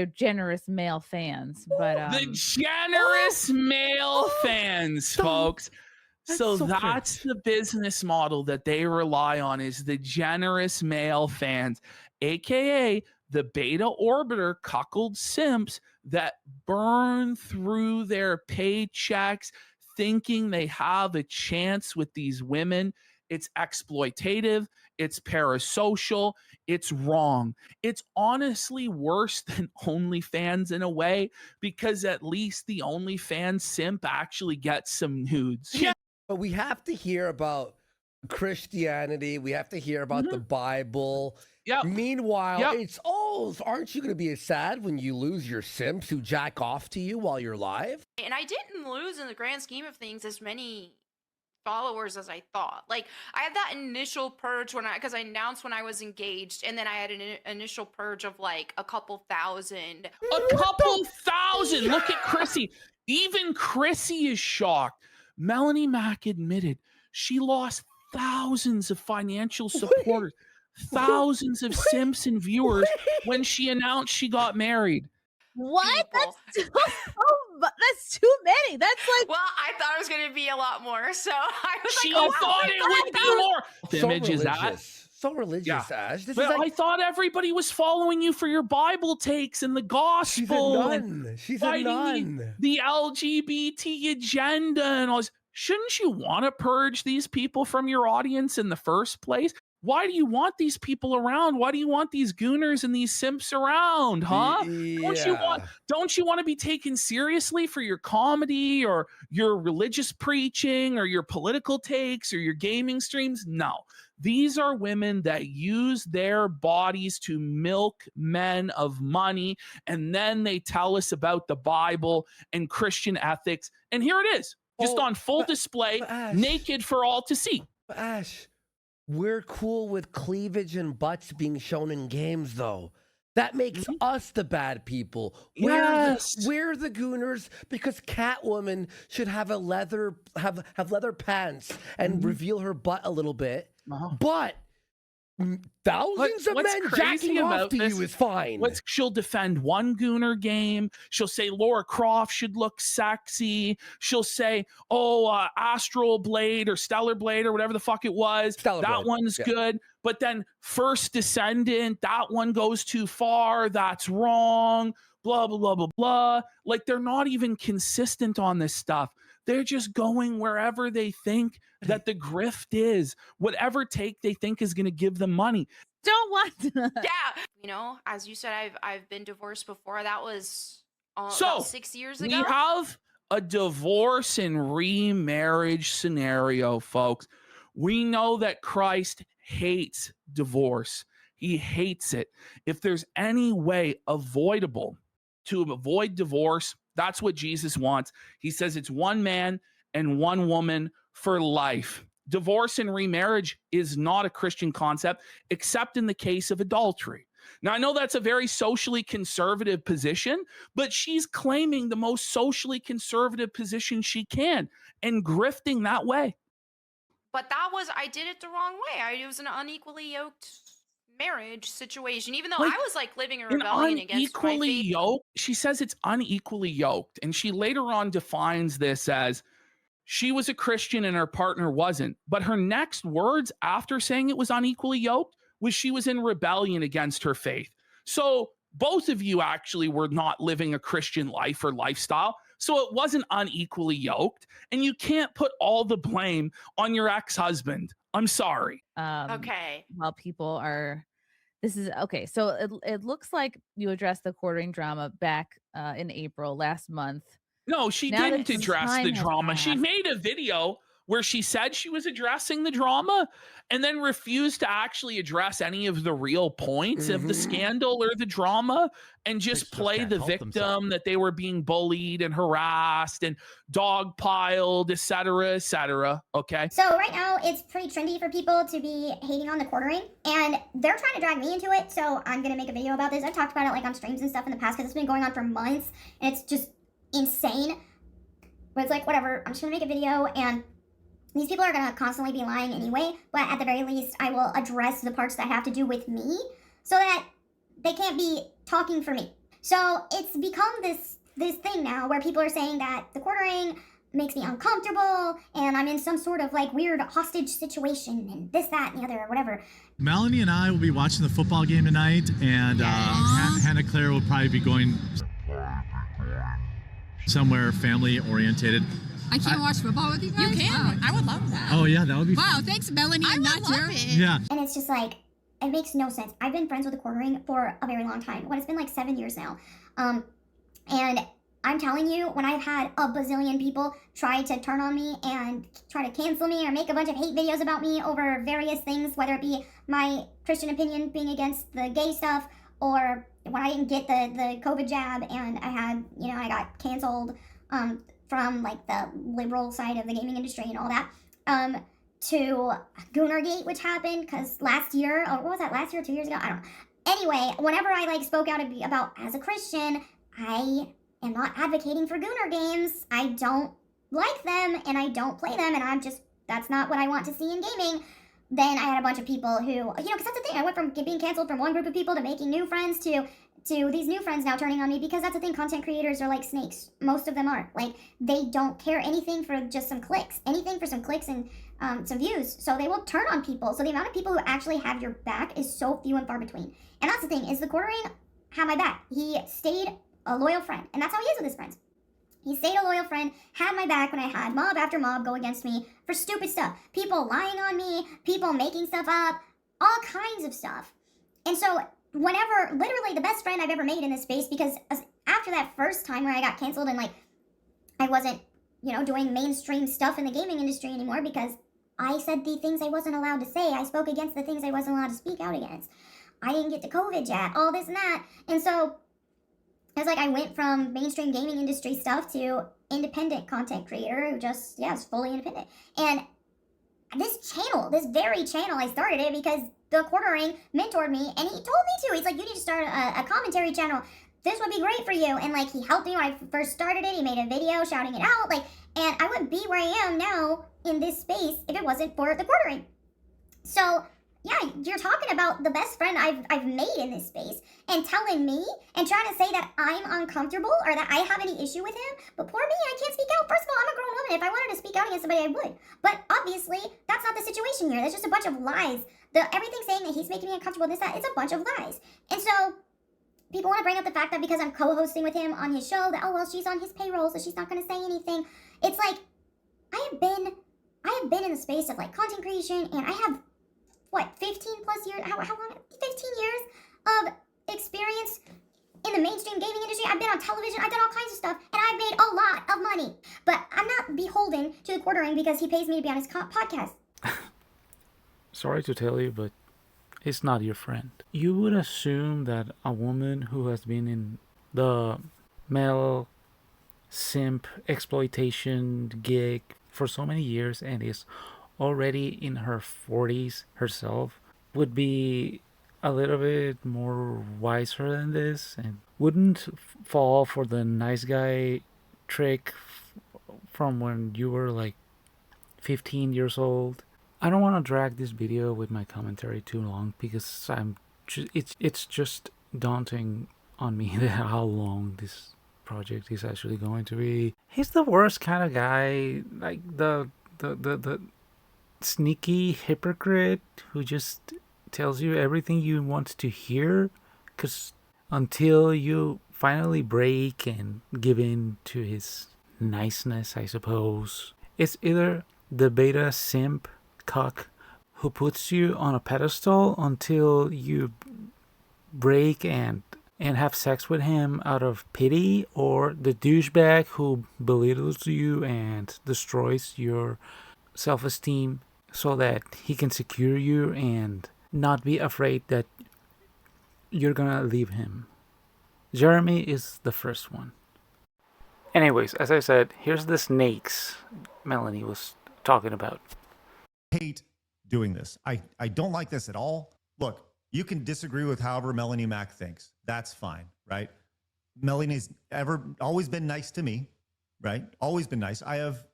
generous male fans. But the generous male fans, folks. So that's the business model that they rely on, is the generous male fans, aka the beta orbiter cuckold simps that burn through their paychecks thinking they have a chance with these women. It's exploitative, it's parasocial, it's wrong. It's honestly worse than OnlyFans in a way, because at least the OnlyFans simp actually gets some nudes. Yeah. But we have to hear about Christianity. We have to hear about the Bible. Yeah. Meanwhile, it's aren't you going to be sad when you lose your simps who jack off to you while you're live? And I didn't lose in the grand scheme of things as many followers as I thought. Like, I had that initial purge because I announced when I was engaged, and then I had an initial purge of like a couple thousand. A couple thousand. Look at Chrissie. Even Chrissie is shocked. Melonie Mac admitted she lost thousands of financial supporters, thousands of simps and viewers when she announced she got married. What? That's too many. That's like. Well, I thought it was going to be a lot more, so I was she like, thought it would be more. The image is that. So religious, Ash. But I thought everybody was following you for your Bible takes and the gospel. She's a nun. The LGBT agenda and all this. Shouldn't you want to purge these people from your audience in the first place? Why do you want these people around? Why do you want these gooners and these simps around, huh? Yeah. Don't you want to be taken seriously for your comedy or your religious preaching or your political takes or your gaming streams? No. These are women that use their bodies to milk men of money, and then they tell us about the Bible and Christian ethics. And here it is, just on full display, naked for all to see. Ash, we're cool with cleavage and butts being shown in games, though. That makes us the bad people. Yes. We're the gooners because Catwoman should have leather pants and reveal her butt a little bit. But thousands of men jacking off to you is fine. She'll defend one gooner game. She'll say Laura Croft should look sexy. She'll say, Astral Blade or Stellar Blade or whatever the fuck it was. That one's good. But then First Descendant, that one goes too far. That's wrong. Blah, blah, blah, blah, blah. Like, they're not even consistent on this stuff. They're just going wherever they think that the grift is, whatever take they think is going to give them money. Don't want to. Yeah. As you said, I've been divorced before. That was about 6 years ago. We have a divorce and remarriage scenario, folks. We know that Christ hates divorce. He hates it. If there's any way avoidable to avoid divorce, that's what Jesus wants. He says it's one man and one woman for life. Divorce and remarriage is not a Christian concept, except in the case of adultery. Now, I know that's a very socially conservative position, but she's claiming the most socially conservative position she can and grifting that way. But I did it the wrong way. It was an unequally yoked marriage situation, even though I was like living a rebellion against my faith. Yoked. She says it's unequally yoked, and she later on defines this as she was a Christian and her partner wasn't. But her next words after saying it was unequally yoked was she was in rebellion against her faith. So both of you actually were not living a Christian life or lifestyle. So it wasn't unequally yoked, and you can't put all the blame on your ex-husband. I'm sorry. Okay. Well, people are. This is okay. So it looks like you addressed the quartering drama back in April last month. No, she didn't address the drama. She made a video where she said she was addressing the drama and then refused to actually address any of the real points of the scandal or the drama and just play the victim that they were being bullied and harassed and dogpiled, et cetera, okay? So right now it's pretty trendy for people to be hating on the quartering, and they're trying to drag me into it, so I'm going to make a video about this. I've talked about it like on streams and stuff in the past because it's been going on for months, and it's just insane. But it's like, whatever, I'm just going to make a video, and these people are going to constantly be lying anyway, but at the very least, I will address the parts that have to do with me so that they can't be talking for me. So it's become this thing now where people are saying that the quartering makes me uncomfortable and I'm in some sort of like weird hostage situation and this, that, and the other, or whatever. Melanie and I will be watching the football game tonight, and Hannah Claire will probably be going somewhere family orientated. I can't watch football with you guys? You can. I would love that. Oh yeah, that would be Wow, thanks Melanie. I I'm not would love sure. it. Yeah. And it's just like, it makes no sense. I've been friends with the quartering for a very long time. It's been like 7 years now. And I'm telling you, when I've had a bazillion people try to turn on me and try to cancel me or make a bunch of hate videos about me over various things, whether it be my Christian opinion being against the gay stuff, or when I didn't get the COVID jab and I had, I got canceled from like the liberal side of the gaming industry and all that, to Goonergate, which happened because last year, or what was that, last year or 2 years ago? I don't know. Anyway, whenever I like spoke out about as a Christian, I am not advocating for Gooner games. I don't like them and I don't play them, and that's not what I want to see in gaming. Then I had a bunch of people who, because that's the thing, I went from being canceled from one group of people to making new friends to these new friends now turning on me, because that's the thing, content creators are like snakes. Most of them are. Like, they don't care anything for just some clicks. Anything for some clicks and some views. So they will turn on people. So the amount of people who actually have your back is so few and far between. And that's the thing, is the quartering had my back. He stayed a loyal friend. And that's how he is with his friends. He stayed a loyal friend, had my back when I had mob after mob go against me for stupid stuff. People lying on me, people making stuff up, all kinds of stuff. And so whenever, literally the best friend I've ever made in this space, because after that first time where I got canceled and like I wasn't, doing mainstream stuff in the gaming industry anymore because I said the things I wasn't allowed to say. I spoke against the things I wasn't allowed to speak out against. I didn't get the COVID jab, all this and that. And so it's like I went from mainstream gaming industry stuff to independent content creator who just, is fully independent. And this very channel, I started it because the quartering mentored me and he told me to. He's like, you need to start a commentary channel. This would be great for you. And like, he helped me when I first started it. He made a video shouting it out. And I wouldn't be where I am now in this space if it wasn't for the quartering. So yeah, you're talking about the best friend I've made in this space and telling me and trying to say that I'm uncomfortable or that I have any issue with him. But poor me, I can't speak out. First of all, I'm a grown woman. If I wanted to speak out against somebody, I would. But obviously, that's not the situation here. That's just a bunch of lies. Everything saying that he's making me uncomfortable, this, that, it's a bunch of lies. And so people want to bring up the fact that because I'm co-hosting with him on his show, that, she's on his payroll, so she's not going to say anything. It's like, I have been in the space of like content creation, and I have 15 plus years, how long, 15 years of experience in the mainstream gaming industry. I've been on television, I've done all kinds of stuff, and I've made a lot of money. But I'm not beholden to the quartering because he pays me to be on his podcast. Sorry to tell you, but he's not your friend. You would assume that a woman who has been in the male simp exploitation gig for so many years and is already in her 40s herself would be a little bit more wiser than this and wouldn't fall for the nice guy trick from when you were like 15 years old. I don't want to drag this video with my commentary too long because it's just daunting on me how long this project is actually going to be. He's the worst kind of guy, like the sneaky hypocrite who just tells you everything you want to hear, because until you finally break and give in to his niceness, I suppose, it's either the beta simp cuck who puts you on a pedestal until you break and have sex with him out of pity, or the douchebag who belittles you and destroys your self-esteem so that he can secure you and not be afraid that you're gonna leave him. Jeremy is the first one. Anyways, as I said, here's the snakes Melonie was talking about. Hate doing this. I don't like this at all. Look, you can disagree with however Melonie Mac thinks. That's fine, right? Melonie's always been nice to me, right? Always been nice.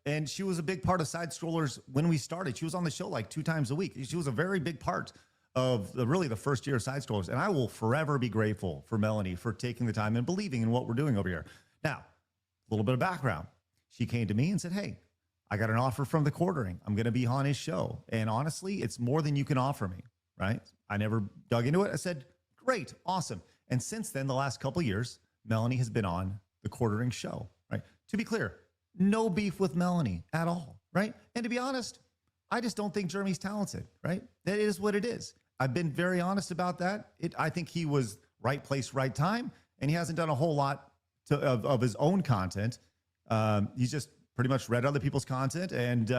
And she was a big part of Side Scrollers when we started. She was on the show like 2 times a week. She was a very big part of the first year of Side Scrollers. And I will forever be grateful for Melonie for taking the time and believing in what we're doing over here. Now, a little bit of background. She came to me and said, hey, I got an offer from the Quartering. I'm going to be on his show. And honestly, it's more than you can offer me, right? I never dug into it. I said, great, awesome. And since then, the last couple of years, Melonie has been on the Quartering show, right? To be clear, no beef with Melonie at all, right? And to be honest, I just don't think Jeremy's talented, right? That is what it is. I've been very honest about that. I think he was right place, right time, and he hasn't done a whole lot of his own content. He's just pretty much read other people's content and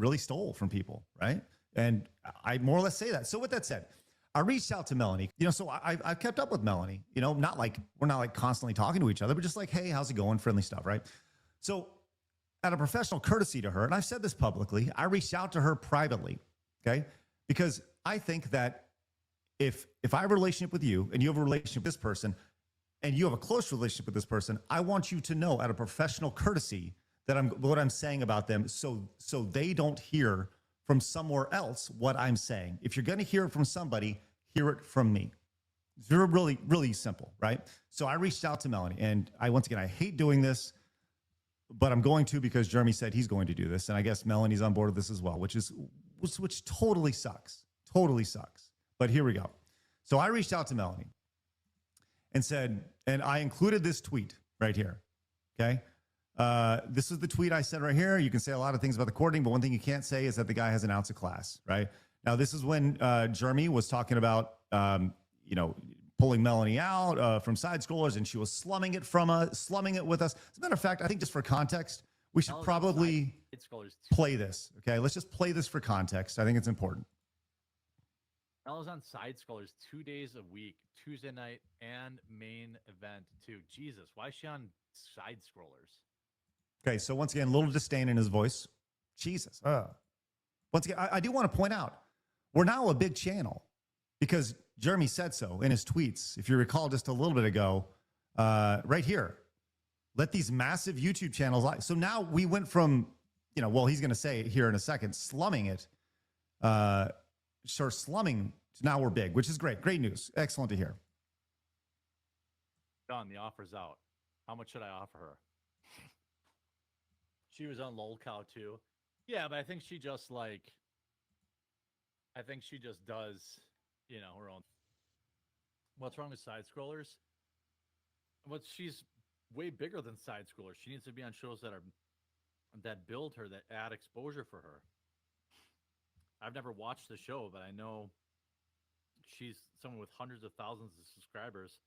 really stole from people, right? And I more or less say that. So with that said, I reached out to Melonie, so I've kept up with Melonie, not like we're not like constantly talking to each other, but just like, hey, how's it going? Friendly stuff, right? So out of professional courtesy to her, and I've said this publicly, I reached out to her privately, okay? Because I think that if I have a relationship with you and you have a relationship with this person and you have a close relationship with this person, I want you to know out of professional courtesy that what I'm saying about them so they don't hear from somewhere else what I'm saying. If you're going to hear it from somebody, hear it from me. It's really, really simple, right? So I reached out to Melonie, and once again, I hate doing this, but I'm going to because Jeremy said he's going to do this, and I guess Melonie's on board with this as well, which totally sucks. Totally sucks. But here we go. So I reached out to Melonie and said, and I included this tweet right here, okay? This is the tweet I said right here. You can say a lot of things about the courting, but one thing you can't say is that the guy has an ounce of class, right? Now, this is when Jeremy was talking about, pulling Melonie out from Side Scrollers, and she was slumming it with us. As a matter of fact, I think just for context, we should probably play this, okay? Let's just play this for context. I think it's important. Melo's on Side Scrollers 2 days a week, Tuesday night and main event too. Jesus, why is she on Side Scrollers? Okay, so once again, a little disdain in his voice. Jesus. Once again, I do want to point out, we're now a big channel because Jeremy said so in his tweets. If you recall just a little bit ago, right here, let these massive YouTube channels live. So now we went from, he's going to say it here in a second, slumming it, slumming to now we're big, which is great. Great news. Excellent to hear. Done. The offer's out. How much should I offer her? She was on Lolcow too. Yeah, but I think she just does, her own. What's wrong with Side Scrollers? She's way bigger than Side Scrollers. She needs to be on shows that build her, that add exposure for her. I've never watched the show, but I know she's someone with hundreds of thousands of subscribers.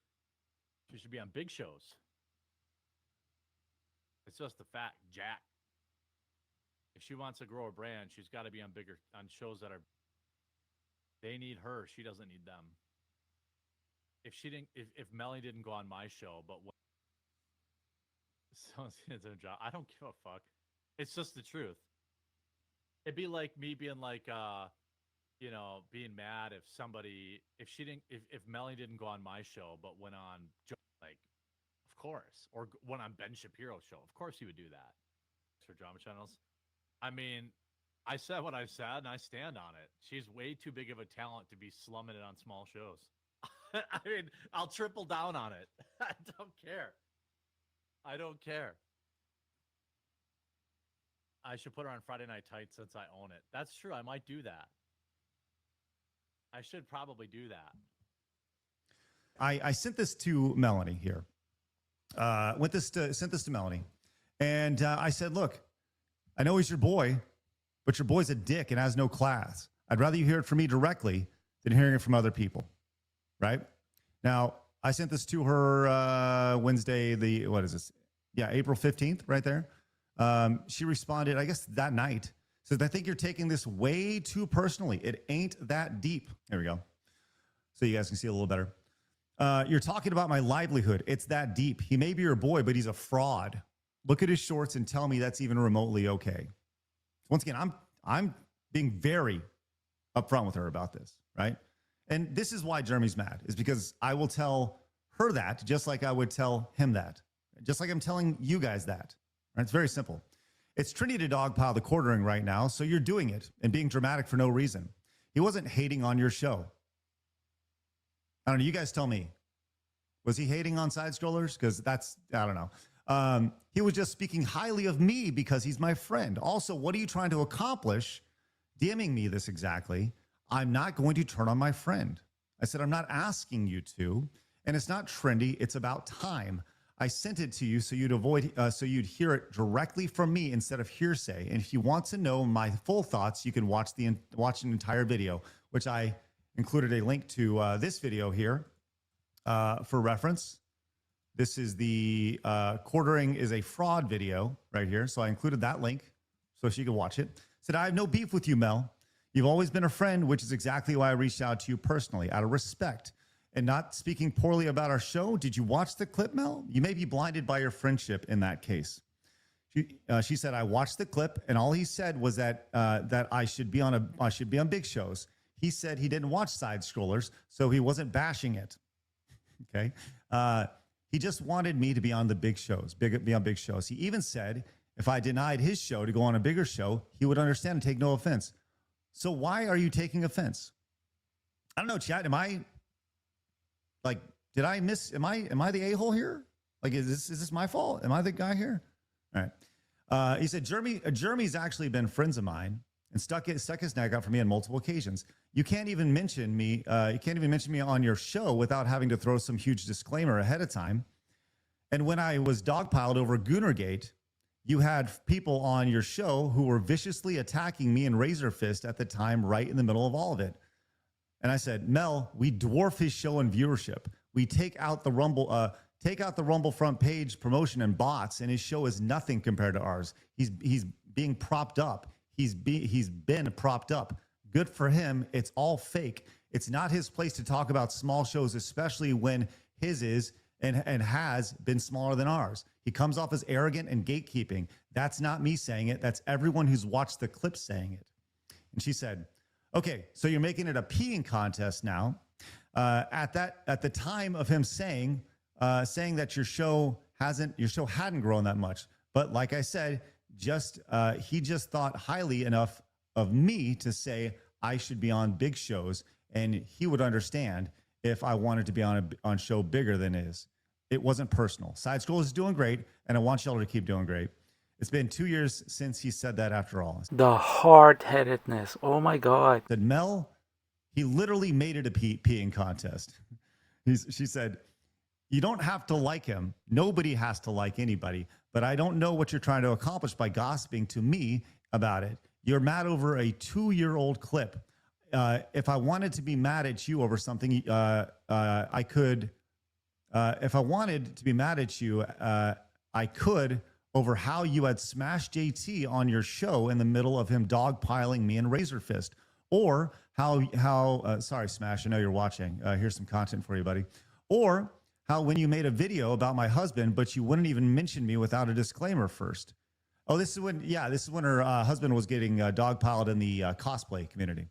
She should be on big shows. It's just the fact, Jack. If she wants to grow a brand, she's got to be on shows that they need her. She doesn't need them. If Melanie didn't go on my show, but what? Someone's in their job. I don't give a fuck. It's just the truth. It'd be like me being being mad if Melanie didn't go on my show, but went on, of course, or went on Ben Shapiro's show. Of course he would do that. For drama channels. I mean, I said what I said, and I stand on it. She's way too big of a talent to be slumming it on small shows. I mean, I'll triple down on it. I don't care. I should put her on Friday Night Tights since I own it. That's true. I might do that. I should probably do that. I sent this to Melonie here. Sent this to Melonie. And I said, look, I know he's your boy, but your boy's a dick and has no class. I'd rather you hear it from me directly than hearing it from other people, right? Now, I sent this to her Wednesday, April 15th, right there. She responded, I guess that night, Says, I think you're taking this way too personally. It ain't that deep. There we go. So you guys can see a little better. You're talking about my livelihood. It's that deep. He may be your boy, but he's a fraud. Look at his shorts and tell me that's even remotely okay. Once again, I'm being very upfront with her about this, right? And this is why Jeremy's mad, is because I will tell her that just like I would tell him that. Just like I'm telling you guys that. Right? It's very simple. It's Trinity to dogpile the quartering right now, so you're doing it and being dramatic for no reason. He wasn't hating on your show. I don't know. You guys tell me. Was he hating on side scrollers? Because that's, I don't know. He was just speaking highly of me because he's my friend. Also, what are you trying to accomplish DMing me this exactly? I'm not going to turn on my friend. I said, I'm not asking you to. And it's not trendy. It's about time. I sent it to you so you'd hear it directly from me instead of hearsay. And if you want to know my full thoughts, you can watch an entire video, which I included a link to this video here for reference. This is the quartering is a fraud video right here. So I included that link so she could watch it. Said, I have no beef with you, Mel. You've always been a friend, which is exactly why I reached out to you personally, out of respect. And not speaking poorly about our show. Did you watch the clip, Mel? You may be blinded by your friendship in that case. She said, I watched the clip, and all he said was that I should be on big shows. He said he didn't watch Side Scrollers, so he wasn't bashing it. Okay. He just wanted me to be on the big shows, be on big shows. He even said if I denied his show to go on a bigger show, he would understand and take no offense. So why are you taking offense? I don't know, chat. Am I the a-hole here? Like, is this my fault? Am I the guy here? All right. He said, Jeremy's actually been friends of mine and stuck his neck out for me on multiple occasions. You can't even mention me. You can't even mention me on your show without having to throw some huge disclaimer ahead of time. And when I was dogpiled over Goonergate, you had people on your show who were viciously attacking me in Razor Fist at the time, right in the middle of all of it. And I said, Mel, we dwarf his show in viewership. We take out the Rumble front page promotion and bots, and his show is nothing compared to ours. He's being propped up. He's been propped up. Good for him. It's all fake. It's not his place to talk about small shows, especially when his is and has been smaller than ours. He comes off as arrogant and gatekeeping. That's not me saying it. That's everyone who's watched the clip saying it. And she said, okay, so you're making it a peeing contest now. At the time of him saying that your show hadn't grown that much, but like I said, he just thought highly enough of me to say I should be on big shows, and he would understand if I wanted to be on a show bigger than his. It wasn't personal. Side Scrollers is doing great, and I want y'all to keep doing great. It's been 2 years since he said that after all. The hard-headedness. Oh my God. Said Mel, he literally made it a peeing contest. She said, you don't have to like him. Nobody has to like anybody. But I don't know what you're trying to accomplish by gossiping to me about it. You're mad over a 2-year-old clip. If I wanted to be mad at you over something, I could. If I wanted to be mad at you, I could over how you had smashed JT on your show in the middle of him dogpiling me in Razor Fist. Or sorry, Smash, I know you're watching. Here's some content for you, buddy. Or how when you made a video about my husband, but you wouldn't even mention me without a disclaimer first. Oh, this is when her husband was getting dogpiled in the cosplay community.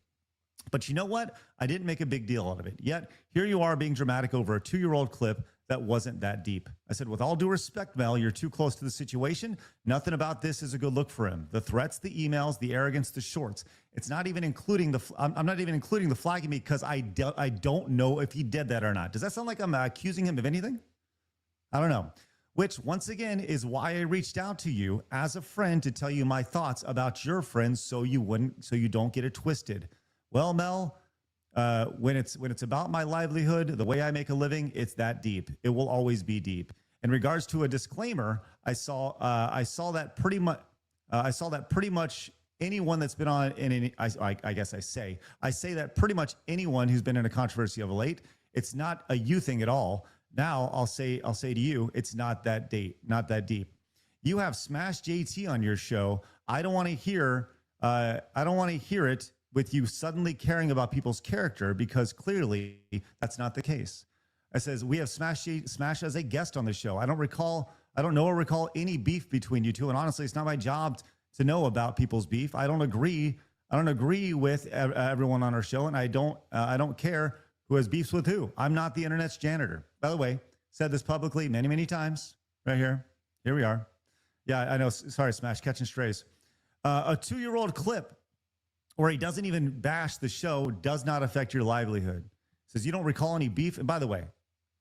But you know what? I didn't make a big deal out of it. Yet, here you are being dramatic over a 2-year-old clip that wasn't that deep. I said, with all due respect, Mel, you're too close to the situation. Nothing about this is a good look for him. The threats, the emails, the arrogance, the shorts. It's not even including I'm not even including the flagging me because I don't know if he did that or not. Does that sound like I'm accusing him of anything? I don't know. Which, once again, is why I reached out to you as a friend to tell you my thoughts about your friends so you don't get it twisted. Well, Mel, when it's about my livelihood, the way I make a living, it's that deep. It will always be deep. In regards to a disclaimer, I saw that pretty much anyone that's been on in any, I say that pretty much anyone who's been in a controversy of late, it's not a you thing at all. Now I'll say to you, it's not that deep. You have smashed JT on your show. I don't want to hear I don't want to hear it with you suddenly caring about people's character because clearly that's not the case. I says, we have Smash as a guest on the show. I don't know or recall any beef between you two. And honestly, it's not my job to know about people's beef. I don't agree with everyone on our show. And I don't care who has beefs with who. I'm not the internet's janitor. By the way, said this publicly many, many times right here. Here we are. Yeah, I know. Sorry, Smash, catching strays. A 2-year-old clip where he doesn't even bash the show does not affect your livelihood. Says you don't recall any beef. And by the way,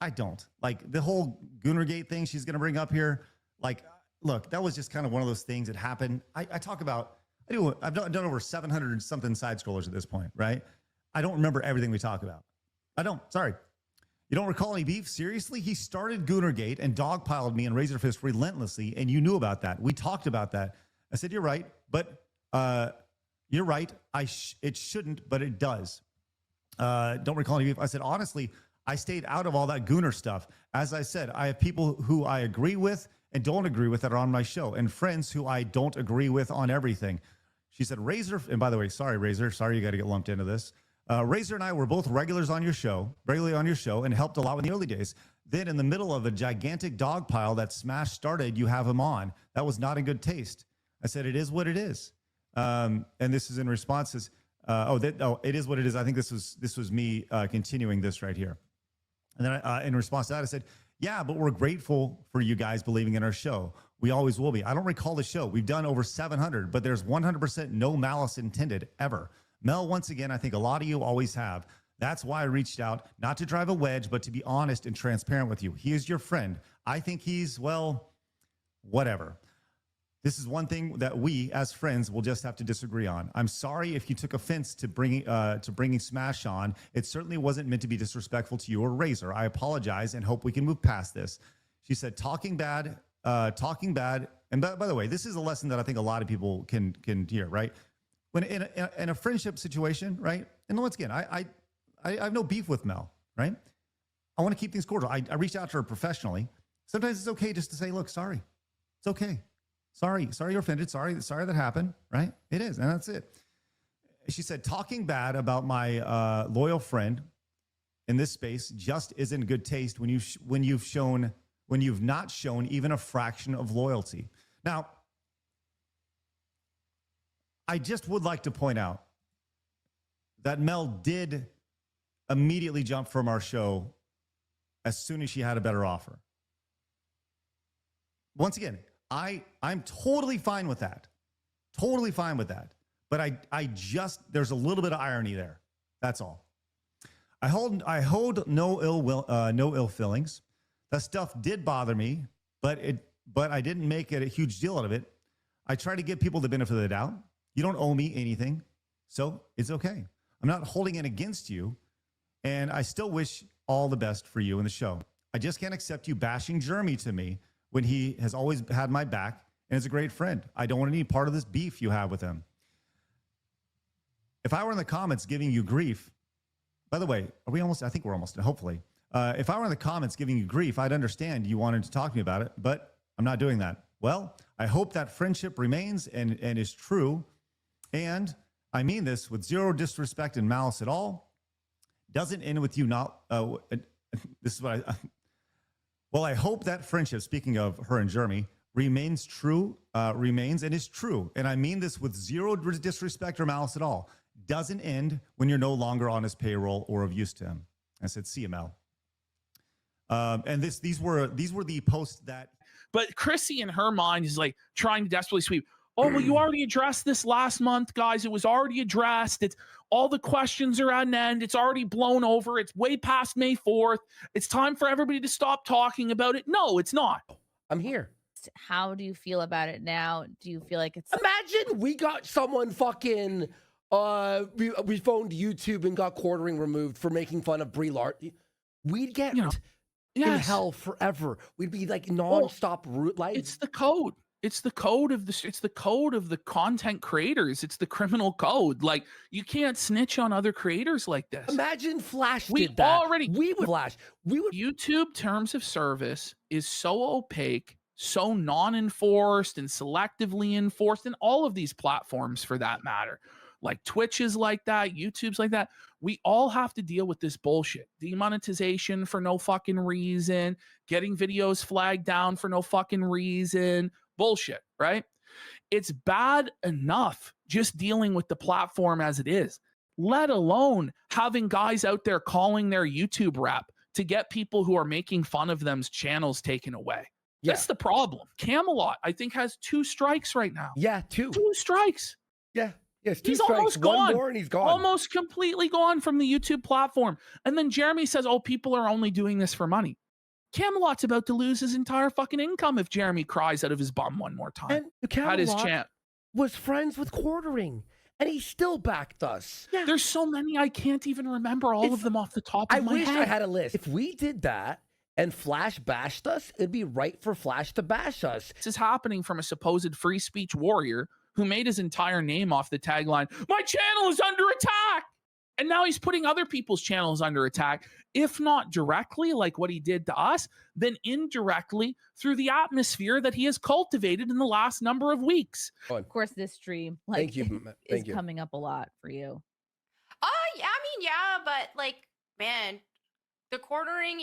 I don't. Like the whole Goonergate thing she's going to bring up here. Like, look, that was just kind of one of those things that happened. I've done over 700 and something side scrollers at this point, right? I don't remember everything we talk about. I don't. Sorry. You don't recall any beef? Seriously? He started Goonergate and dogpiled me and Razorfist relentlessly, and you knew about that. We talked about that. I said, you're right, but you're right. It shouldn't, but it does. Don't recall any beef. I said, honestly, I stayed out of all that Gooner stuff. As I said, I have people who I agree with and don't agree with that are on my show, and friends who I don't agree with on everything. She said, Razor, and by the way, sorry, Razor, sorry you got to get lumped into this. Razor and I were both regularly on your show, and helped a lot in the early days. Then in the middle of a gigantic dog pile that Smash started, you have him on. That was not in good taste. I said, it is what it is. And this is in response it is what it is. I think this was me continuing this right here. And then in response to that, I said, yeah, but we're grateful for you guys believing in our show. We always will be. I don't recall the show. We've done over 700, but there's 100% no malice intended ever. Mel, once again, I think a lot of you always have. That's why I reached out, not to drive a wedge, but to be honest and transparent with you. He is your friend. I think he's, well, whatever. This is one thing that we, as friends, will just have to disagree on. I'm sorry if you took offense to bringing Smash on. It certainly wasn't meant to be disrespectful to you or Razor. I apologize and hope we can move past this. She said, talking bad. And by the way, this is a lesson that I think a lot of people can hear, right? When in a friendship situation, right? And once again, I have no beef with Mel, right? I want to keep things cordial. I reached out to her professionally. Sometimes it's okay just to say, look, sorry. It's okay. Sorry you're offended. Sorry that happened, right? It is, and that's it. She said, talking bad about my loyal friend in this space just isn't good taste when you've not shown even a fraction of loyalty. Now, I just would like to point out that Mel did immediately jump from our show as soon as she had a better offer. Once again, I'm totally fine with that. Totally fine with that. But I just, there's a little bit of irony there. That's all. I hold no ill feelings. That stuff did bother me, but I didn't make it a huge deal out of it. I try to give people the benefit of the doubt. You don't owe me anything, so it's okay. I'm not holding it against you, and I still wish all the best for you in the show. I just can't accept you bashing Jeremy to me when he has always had my back and is a great friend. I don't want any part of this beef you have with him. If I were in the comments giving you grief, by the way, I think we're almost, hopefully. If I were in the comments giving you grief, I'd understand you wanted to talk to me about it, but I'm not doing that. Well, I hope that friendship remains and is true. And I mean this with zero disrespect and malice at all. Doesn't end with you not, this is what I hope that friendship, speaking of her and Jeremy, remains and is true. And I mean this with zero disrespect or malice at all. Doesn't end when you're no longer on his payroll or of use to him. I said, see you, Mel. And these were the posts that. But Chrissie in her mind is like trying to desperately sweep. Oh, well, you already addressed this last month, guys. It was already addressed. It's all the questions are at an end. It's already blown over. It's way past May 4th. It's time for everybody to stop talking about it. No, it's not. I'm here. How do you feel about it now? Do you feel like it's... Imagine we got someone fucking... we phoned YouTube and got quartering removed for making fun of Brie Larson. We'd get in hell forever. We'd be like nonstop root life. It's the code. It's the code of the content creators. It's the criminal code. Like, you can't snitch on other creators like this. Imagine Flash did that. We would. YouTube terms of service is so opaque so non-enforced and selectively enforced, and all of these platforms for that matter. Like Twitch is like that, YouTube's like that. We all have to deal with this bullshit. Demonetization for no fucking reason, getting videos flagged down for no fucking reason. Bullshit, right? It's bad enough just dealing with the platform as it is, let alone having guys out there calling their YouTube rep to get people who are making fun of them's channels taken away. Yeah. That's the problem. Camelot, I think, has 2 strikes right now. Yeah, 2. 2 strikes. Yeah. Yes, 2 He's strikes. almost One gone. more and he's gone. Almost completely gone from the YouTube platform. And then Jeremy says, oh, people are only doing this for money. Camelot's about to lose his entire fucking income if Jeremy cries out of his bum one more time. And Camelot At his chant. was friends with Quartering, and he still backed us. Yeah. There's so many, I can't even remember all of them off the top of my head. I wish I had a list. If we did that and Flash bashed us, it'd be right for Flash to bash us. This is happening from a supposed free speech warrior who made his entire name off the tagline, "My channel is under attack." And now he's putting other people's channels under attack, if not directly, like what he did to us, then indirectly through the atmosphere that he has cultivated in the last number of weeks. Of course, this stream Thank you. is coming up a lot for you. Yeah, I mean, yeah, but like, man, the quartering,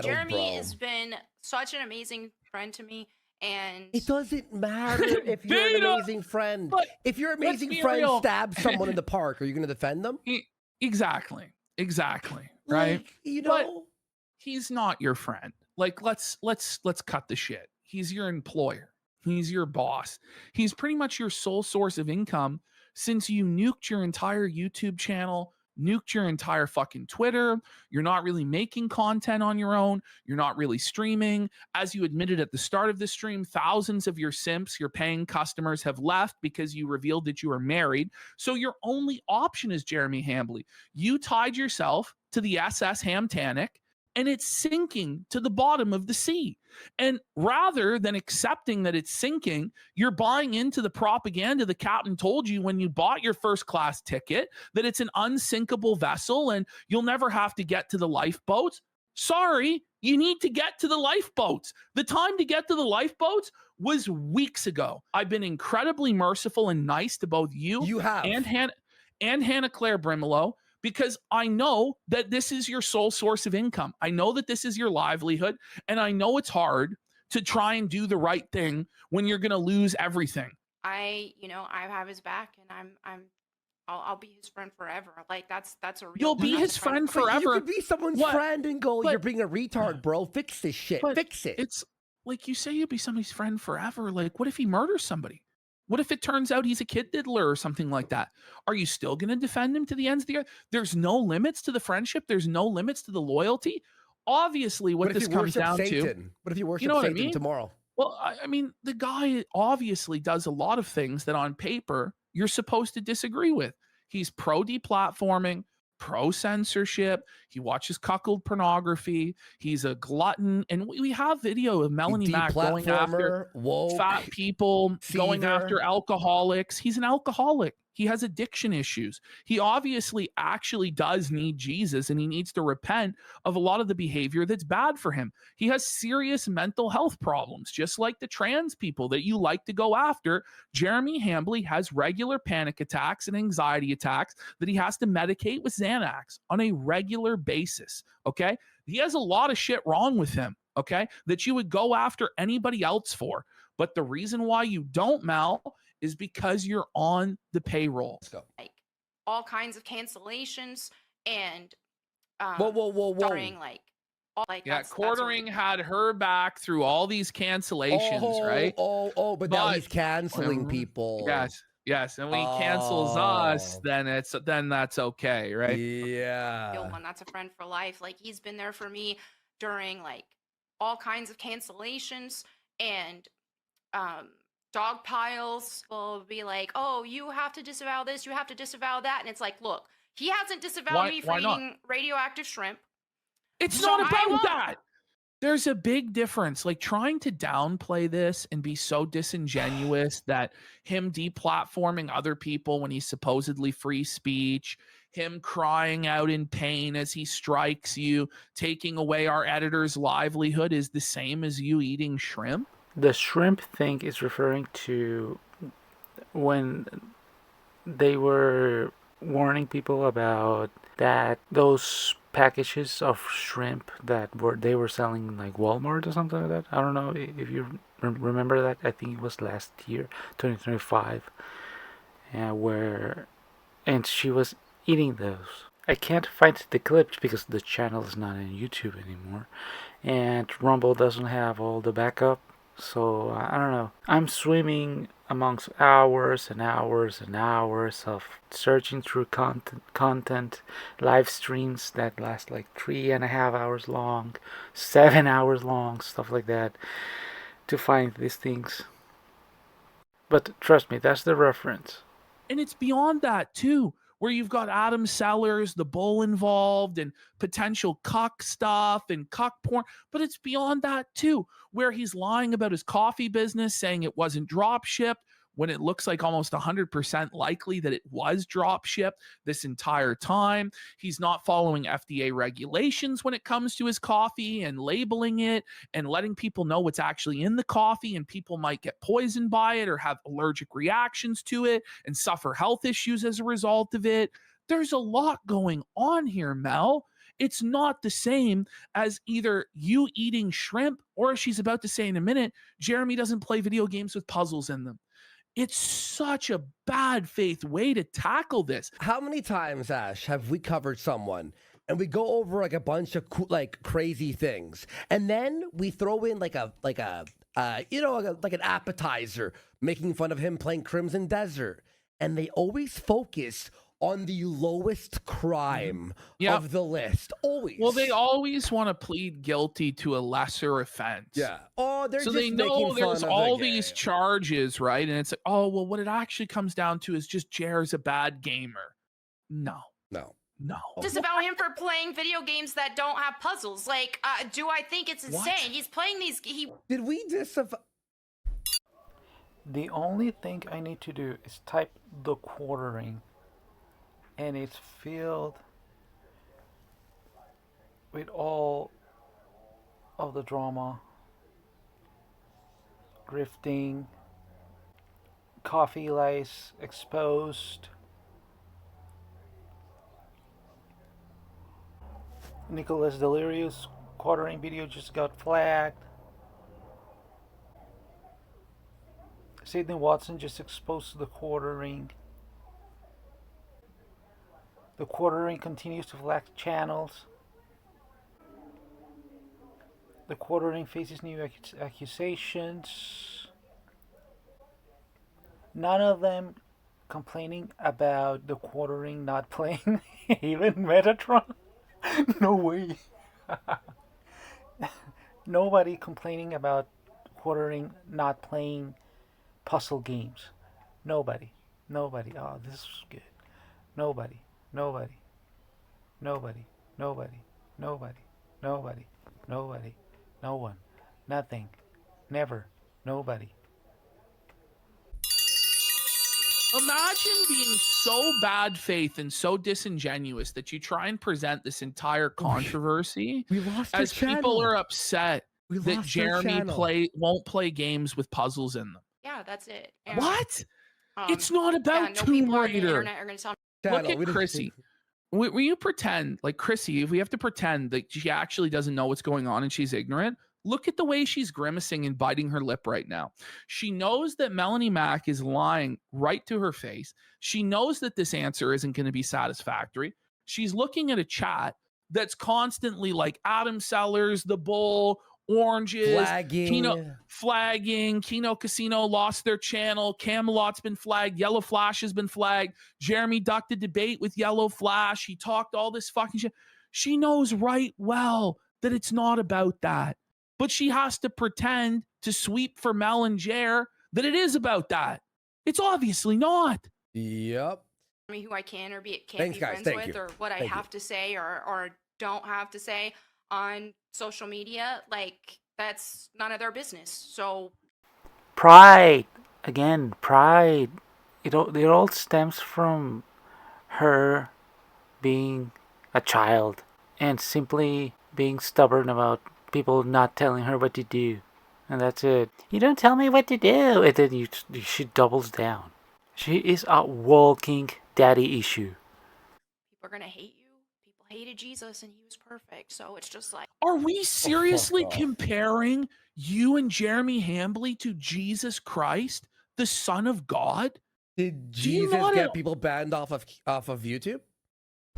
Jeremy has been such an amazing friend to me. And it doesn't matter if you're an amazing friend. If your amazing friend stabs someone in the park, are you going to defend them? Exactly. Right? Like, you know, but he's not your friend. Like, let's cut the shit. He's your employer. He's your boss. He's pretty much your sole source of income since you nuked your entire YouTube channel, nuked your entire fucking Twitter. You're not really making content on your own. You're not really streaming. As you admitted at the start of the stream, thousands of your simps, your paying customers have left because you revealed that you were married. So your only option is Jeremy Hambly. You tied yourself to the SS Hamtanic, and it's sinking to the bottom of the sea. And rather than accepting that it's sinking, you're buying into the propaganda the captain told you when you bought your first class ticket, that it's an unsinkable vessel and you'll never have to get to the lifeboats. Sorry, you need to get to the lifeboats. The time to get to the lifeboats was weeks ago. I've been incredibly merciful and nice to both you and Hannah Claire Brimelow, because I know that this is your sole source of income. I know that this is your livelihood, and I know it's hard to try and do the right thing when you're going to lose everything. I have his back, and I'll be his friend forever. Like that's a real. You'll be his friend forever. You could be someone's friend and go, "You're being a retard, bro. Fix this shit. Fix it." It's like you say, you'll be somebody's friend forever. Like, what if he murders somebody? What if it turns out he's a kid diddler or something like that? Are you still going to defend him to the ends of the earth? There's no limits to the friendship. There's no limits to the loyalty. Obviously, what this comes down to. What if you worship Satan tomorrow? Well, I mean, the guy obviously does a lot of things that on paper you're supposed to disagree with. He's pro-deplatforming, pro-censorship. He watches cuckold pornography. He's a glutton. And we have video of Melonie Mac going after fat people, going after alcoholics. He's an alcoholic. He has addiction issues. He obviously actually does need Jesus, and he needs to repent of a lot of the behavior that's bad for him. He has serious mental health problems, just like the trans people that you like to go after. Jeremy Hambly has regular panic attacks and anxiety attacks that he has to medicate with Xanax on a regular basis, okay? He has a lot of shit wrong with him, okay, that you would go after anybody else for. But the reason why you don't, Mel, is because you're on the payroll. Like all kinds of cancellations and whoa. during Quartering had her back through all these cancellations, right? But now he's canceling people. Yes, and when he cancels us, then that's okay, right? Yeah. That's a friend for life. Like he's been there for me during like all kinds of cancellations and dog piles will be like, oh, you have to disavow this, you have to disavow that. And it's like, look, he hasn't disavowed me for eating radioactive shrimp. It's not about that. There's a big difference. Like trying to downplay this and be so disingenuous that him deplatforming other people when he's supposedly free speech, him crying out in pain as he strikes you, taking away our editor's livelihood is the same as you eating shrimp. The shrimp thing is referring to when they were warning people about that those packages of shrimp that they were selling like Walmart or something like that. I don't know if you remember that. I think it was last year, 2025, and she was eating those. I can't find the clips because the channel is not on YouTube anymore, and Rumble doesn't have all the backup. So I don't know. I'm swimming amongst hours and hours and hours of searching through content, live streams that last like 3.5 hours long, 7 hours long, stuff like that, to find these things. But trust me, that's the reference. And it's beyond that too, where you've got Adam Sellers, the bull involved, and potential cuck stuff and cuck porn. But it's beyond that too, where he's lying about his coffee business, saying it wasn't drop shipped, when it looks like almost 100% likely that it was drop shipped this entire time. He's not following FDA regulations when it comes to his coffee and labeling it and letting people know what's actually in the coffee, and people might get poisoned by it or have allergic reactions to it and suffer health issues as a result of it. There's a lot going on here, Mel. It's not the same as either you eating shrimp, or as she's about to say in a minute, Jeremy doesn't play video games with puzzles in them. It's such a bad faith way to tackle this. How many times, Ash, have we covered someone and we go over like a bunch of like crazy things, and then we throw in like an appetizer, making fun of him playing Crimson Desert, and they always focus on the lowest crime of the list. Always. Well, they always want to plead guilty to a lesser offense. Yeah. Oh, they're so just they know making there's fun of all the these game. charges, right? And it's like, oh, well, what it actually comes down to is just Jer's a bad gamer. No. Just about him for playing video games that don't have puzzles. Like, do I think it's insane? What? He's playing these. Did we just? The only thing I need to do is type the quartering, and it's filled with all of the drama, grifting, coffee lice exposed, Nicholas Delirious quartering video just got flagged. Sidney Watson just exposed the quartering. The quartering continues to flag channels. The quartering faces new accusations. None of them complaining about the quartering not playing even Metatron. No way. Nobody complaining about quartering not playing puzzle games. Nobody. Oh, this is good. Nobody. No one. Nothing. Never. Nobody. Imagine being so bad faith and so disingenuous that you try and present this entire controversy as people are upset that Jeremy won't play games with puzzles in them. Yeah, that's it. What? It's not about Tomb Raider. Look at Chrissie. Will you pretend, like Chrissie, if we have to pretend that she actually doesn't know what's going on and she's ignorant, look at the way she's grimacing and biting her lip right now. She knows that Melonie Mac is lying right to her face. She knows that this answer isn't going to be satisfactory. She's looking at a chat that's constantly like Adam Sellers, the bull, oranges, flagging, Kino Casino lost their channel, Camelot's been flagged, Yellow Flash has been flagged, Jeremy ducked a debate with Yellow Flash, he talked all this fucking shit. She knows right well that it's not about that, but she has to pretend to sweep for Mel and Jer that it is about that. It's obviously not. Yep. Me who I can or can't be friends with, or what I have to say or don't have to say on social media, like that's none of their business. So Pride. Again, pride. It all stems from her being a child and simply being stubborn about people not telling her what to do. And that's it. You don't tell me what to do. And then she doubles down. She is a walking daddy issue. People are gonna hate you. People hated Jesus and he was perfect. So it's just like, are we seriously comparing you and Jeremy Hambly to Jesus Christ, the Son of God? Did Jesus get people banned off of YouTube?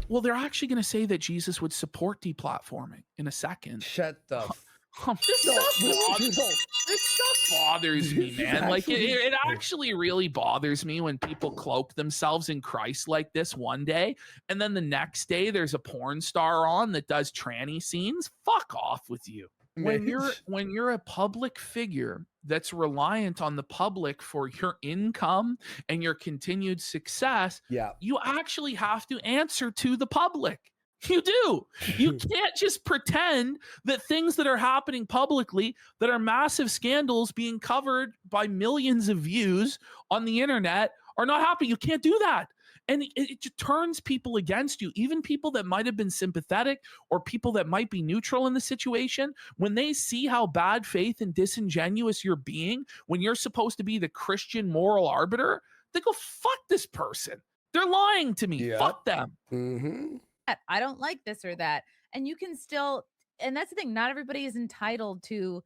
Well, they're actually going to say that Jesus would support deplatforming in a second. Shut the This stuff bothers me, man. Like it actually really bothers me when people cloak themselves in Christ like this one day, and then the next day there's a porn star on that does tranny scenes. Fuck off with you. When you're a public figure that's reliant on the public for your income and your continued success, you actually have to answer to the public. You do. You can't just pretend that things that are happening publicly, that are massive scandals being covered by millions of views on the internet, are not happening. You can't do that. And it just turns people against you, even people that might have been sympathetic or people that might be neutral in the situation. When they see how bad faith and disingenuous you're being, when you're supposed to be the Christian moral arbiter, they go, fuck this person. They're lying to me. Fuck them. I don't like this or that. And you can still, and that's the thing, not everybody is entitled to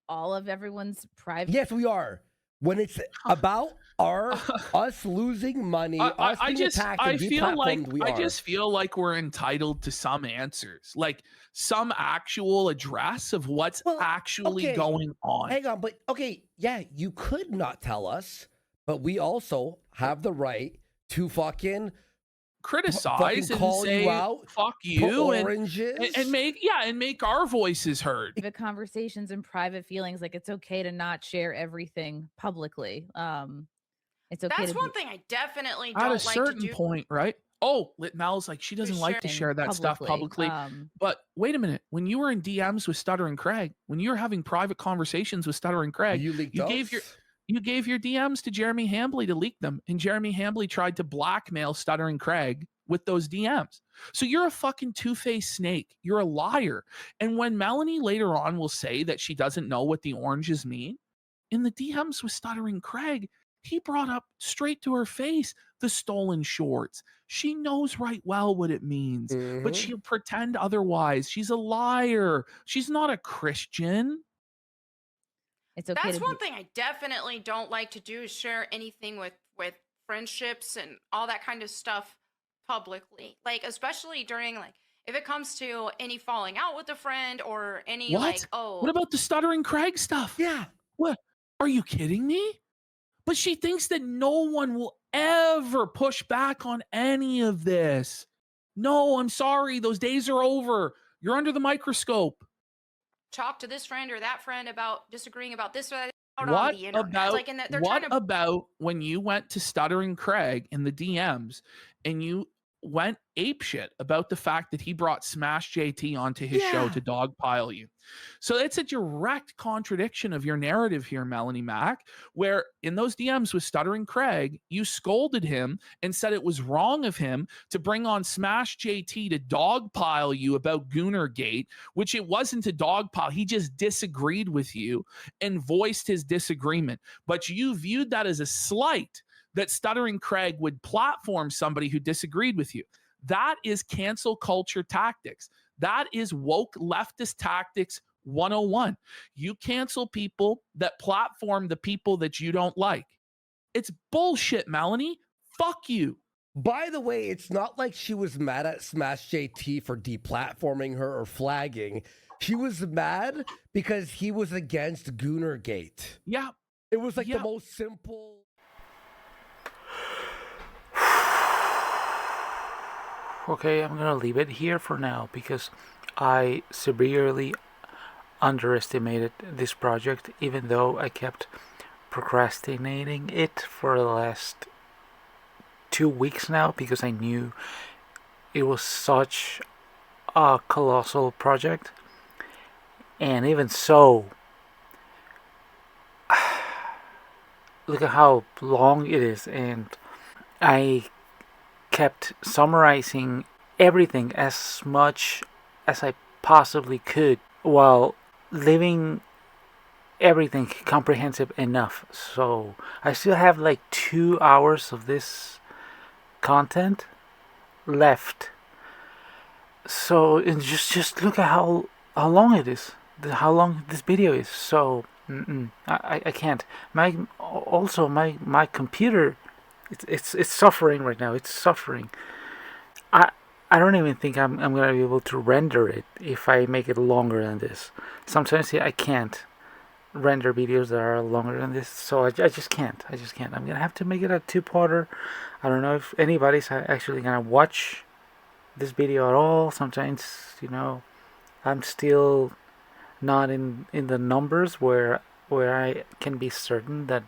all of everyone's private. Yes, we are. When it's about us losing money, us being attacked and deplatformed, we are. I just feel like we're entitled to some answers, like some actual address of what's actually going on. Hang on, but you could not tell us, but we also have the right to fucking criticize and say you out, fuck you and make our voices heard. The conversations and private feelings, like it's okay to not share everything publicly. It's okay. That's one thing I definitely don't at a like certain to do. point, right? Oh, Mel's like, she doesn't like to share that stuff publicly. But wait a minute. When you were in DMs with Stuttering Craig, when you were having private conversations with Stuttering Craig, you gave your DMs to Jeremy Hambly to leak them, and Jeremy Hambly tried to blackmail Stuttering Craig with those DMs. So you're a fucking two-faced snake. You're a liar. And when Melonie later on will say that she doesn't know what the oranges mean, in the DMs with Stuttering Craig, he brought up straight to her face the stolen shorts. She knows right well what it means, but she'll pretend otherwise. She's a liar. She's not a Christian. It's okay. That's one thing I definitely don't like to do, is share anything with friendships and all that kind of stuff publicly. Like, especially during, like, if it comes to any falling out with a friend or any what about the Stuttering Craig stuff? Yeah. What? Are you kidding me? But she thinks that no one will ever push back on any of this. No, I'm sorry. Those days are over. You're under the microscope. Talk to this friend or that friend about disagreeing about this or that on the internet. What about when you went to Stuttering Craig in the DMs and you went apeshit about the fact that he brought Smash JT onto his show to dogpile you? So it's a direct contradiction of your narrative here, Melonie Mac, where in those DMs with Stuttering Craig, you scolded him and said it was wrong of him to bring on Smash JT to dogpile you about Goonergate, which it wasn't a dogpile. He just disagreed with you and voiced his disagreement. But you viewed that as a slight, that Stuttering Craig would platform somebody who disagreed with you. That is cancel culture tactics. That is woke leftist tactics 101. You cancel people that platform the people that you don't like. It's bullshit, Melonie. Fuck you. By the way, it's not like she was mad at Smash JT for deplatforming her or flagging. She was mad because he was against Goonergate. Yeah. It was like the most simple... Okay, I'm gonna leave it here for now because I severely underestimated this project, even though I kept procrastinating it for the last 2 weeks now because I knew it was such a colossal project. And even so, look at how long it is, and I kept summarizing everything as much as I possibly could while living everything comprehensive enough. So I still have like 2 hours of this content left. So and just look at how long it is, how long this video is. So I can't. My computer, it's suffering right now. It's suffering. I I don't even think I'm gonna be able to render it if I make it longer than this. Sometimes I can't render videos that are longer than this, so I just can't. I just can't. I'm gonna have to make it a two-parter. I don't know if anybody's actually gonna watch this video at all. Sometimes, I'm still not in the numbers where I can be certain that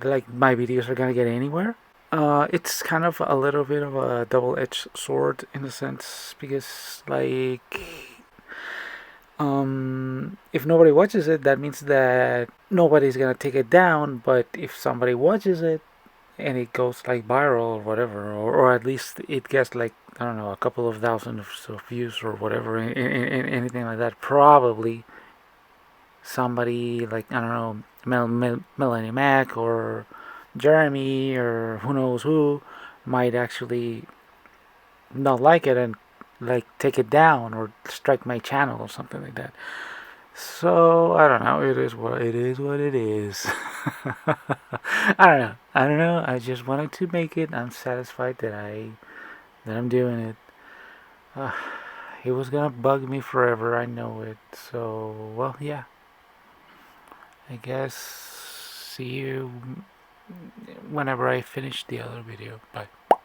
like my videos are gonna get anywhere. It's kind of a little bit of a double-edged sword in a sense because like if nobody watches it, that means that nobody's gonna take it down. But if somebody watches it and it goes like viral or whatever, or at least it gets like, I don't know, a couple of thousands of views or whatever, anything like that, probably somebody like, I don't know, Melonie Mac or Jeremy or who knows who might actually not like it and like take it down or strike my channel or something like that. So I don't know. It is what it is. What it is. I don't know. I don't know. I just wanted to make it. I'm satisfied that I'm doing it. It was gonna bug me forever. I know it. So well, yeah. I guess see you whenever I finish the other video. Bye.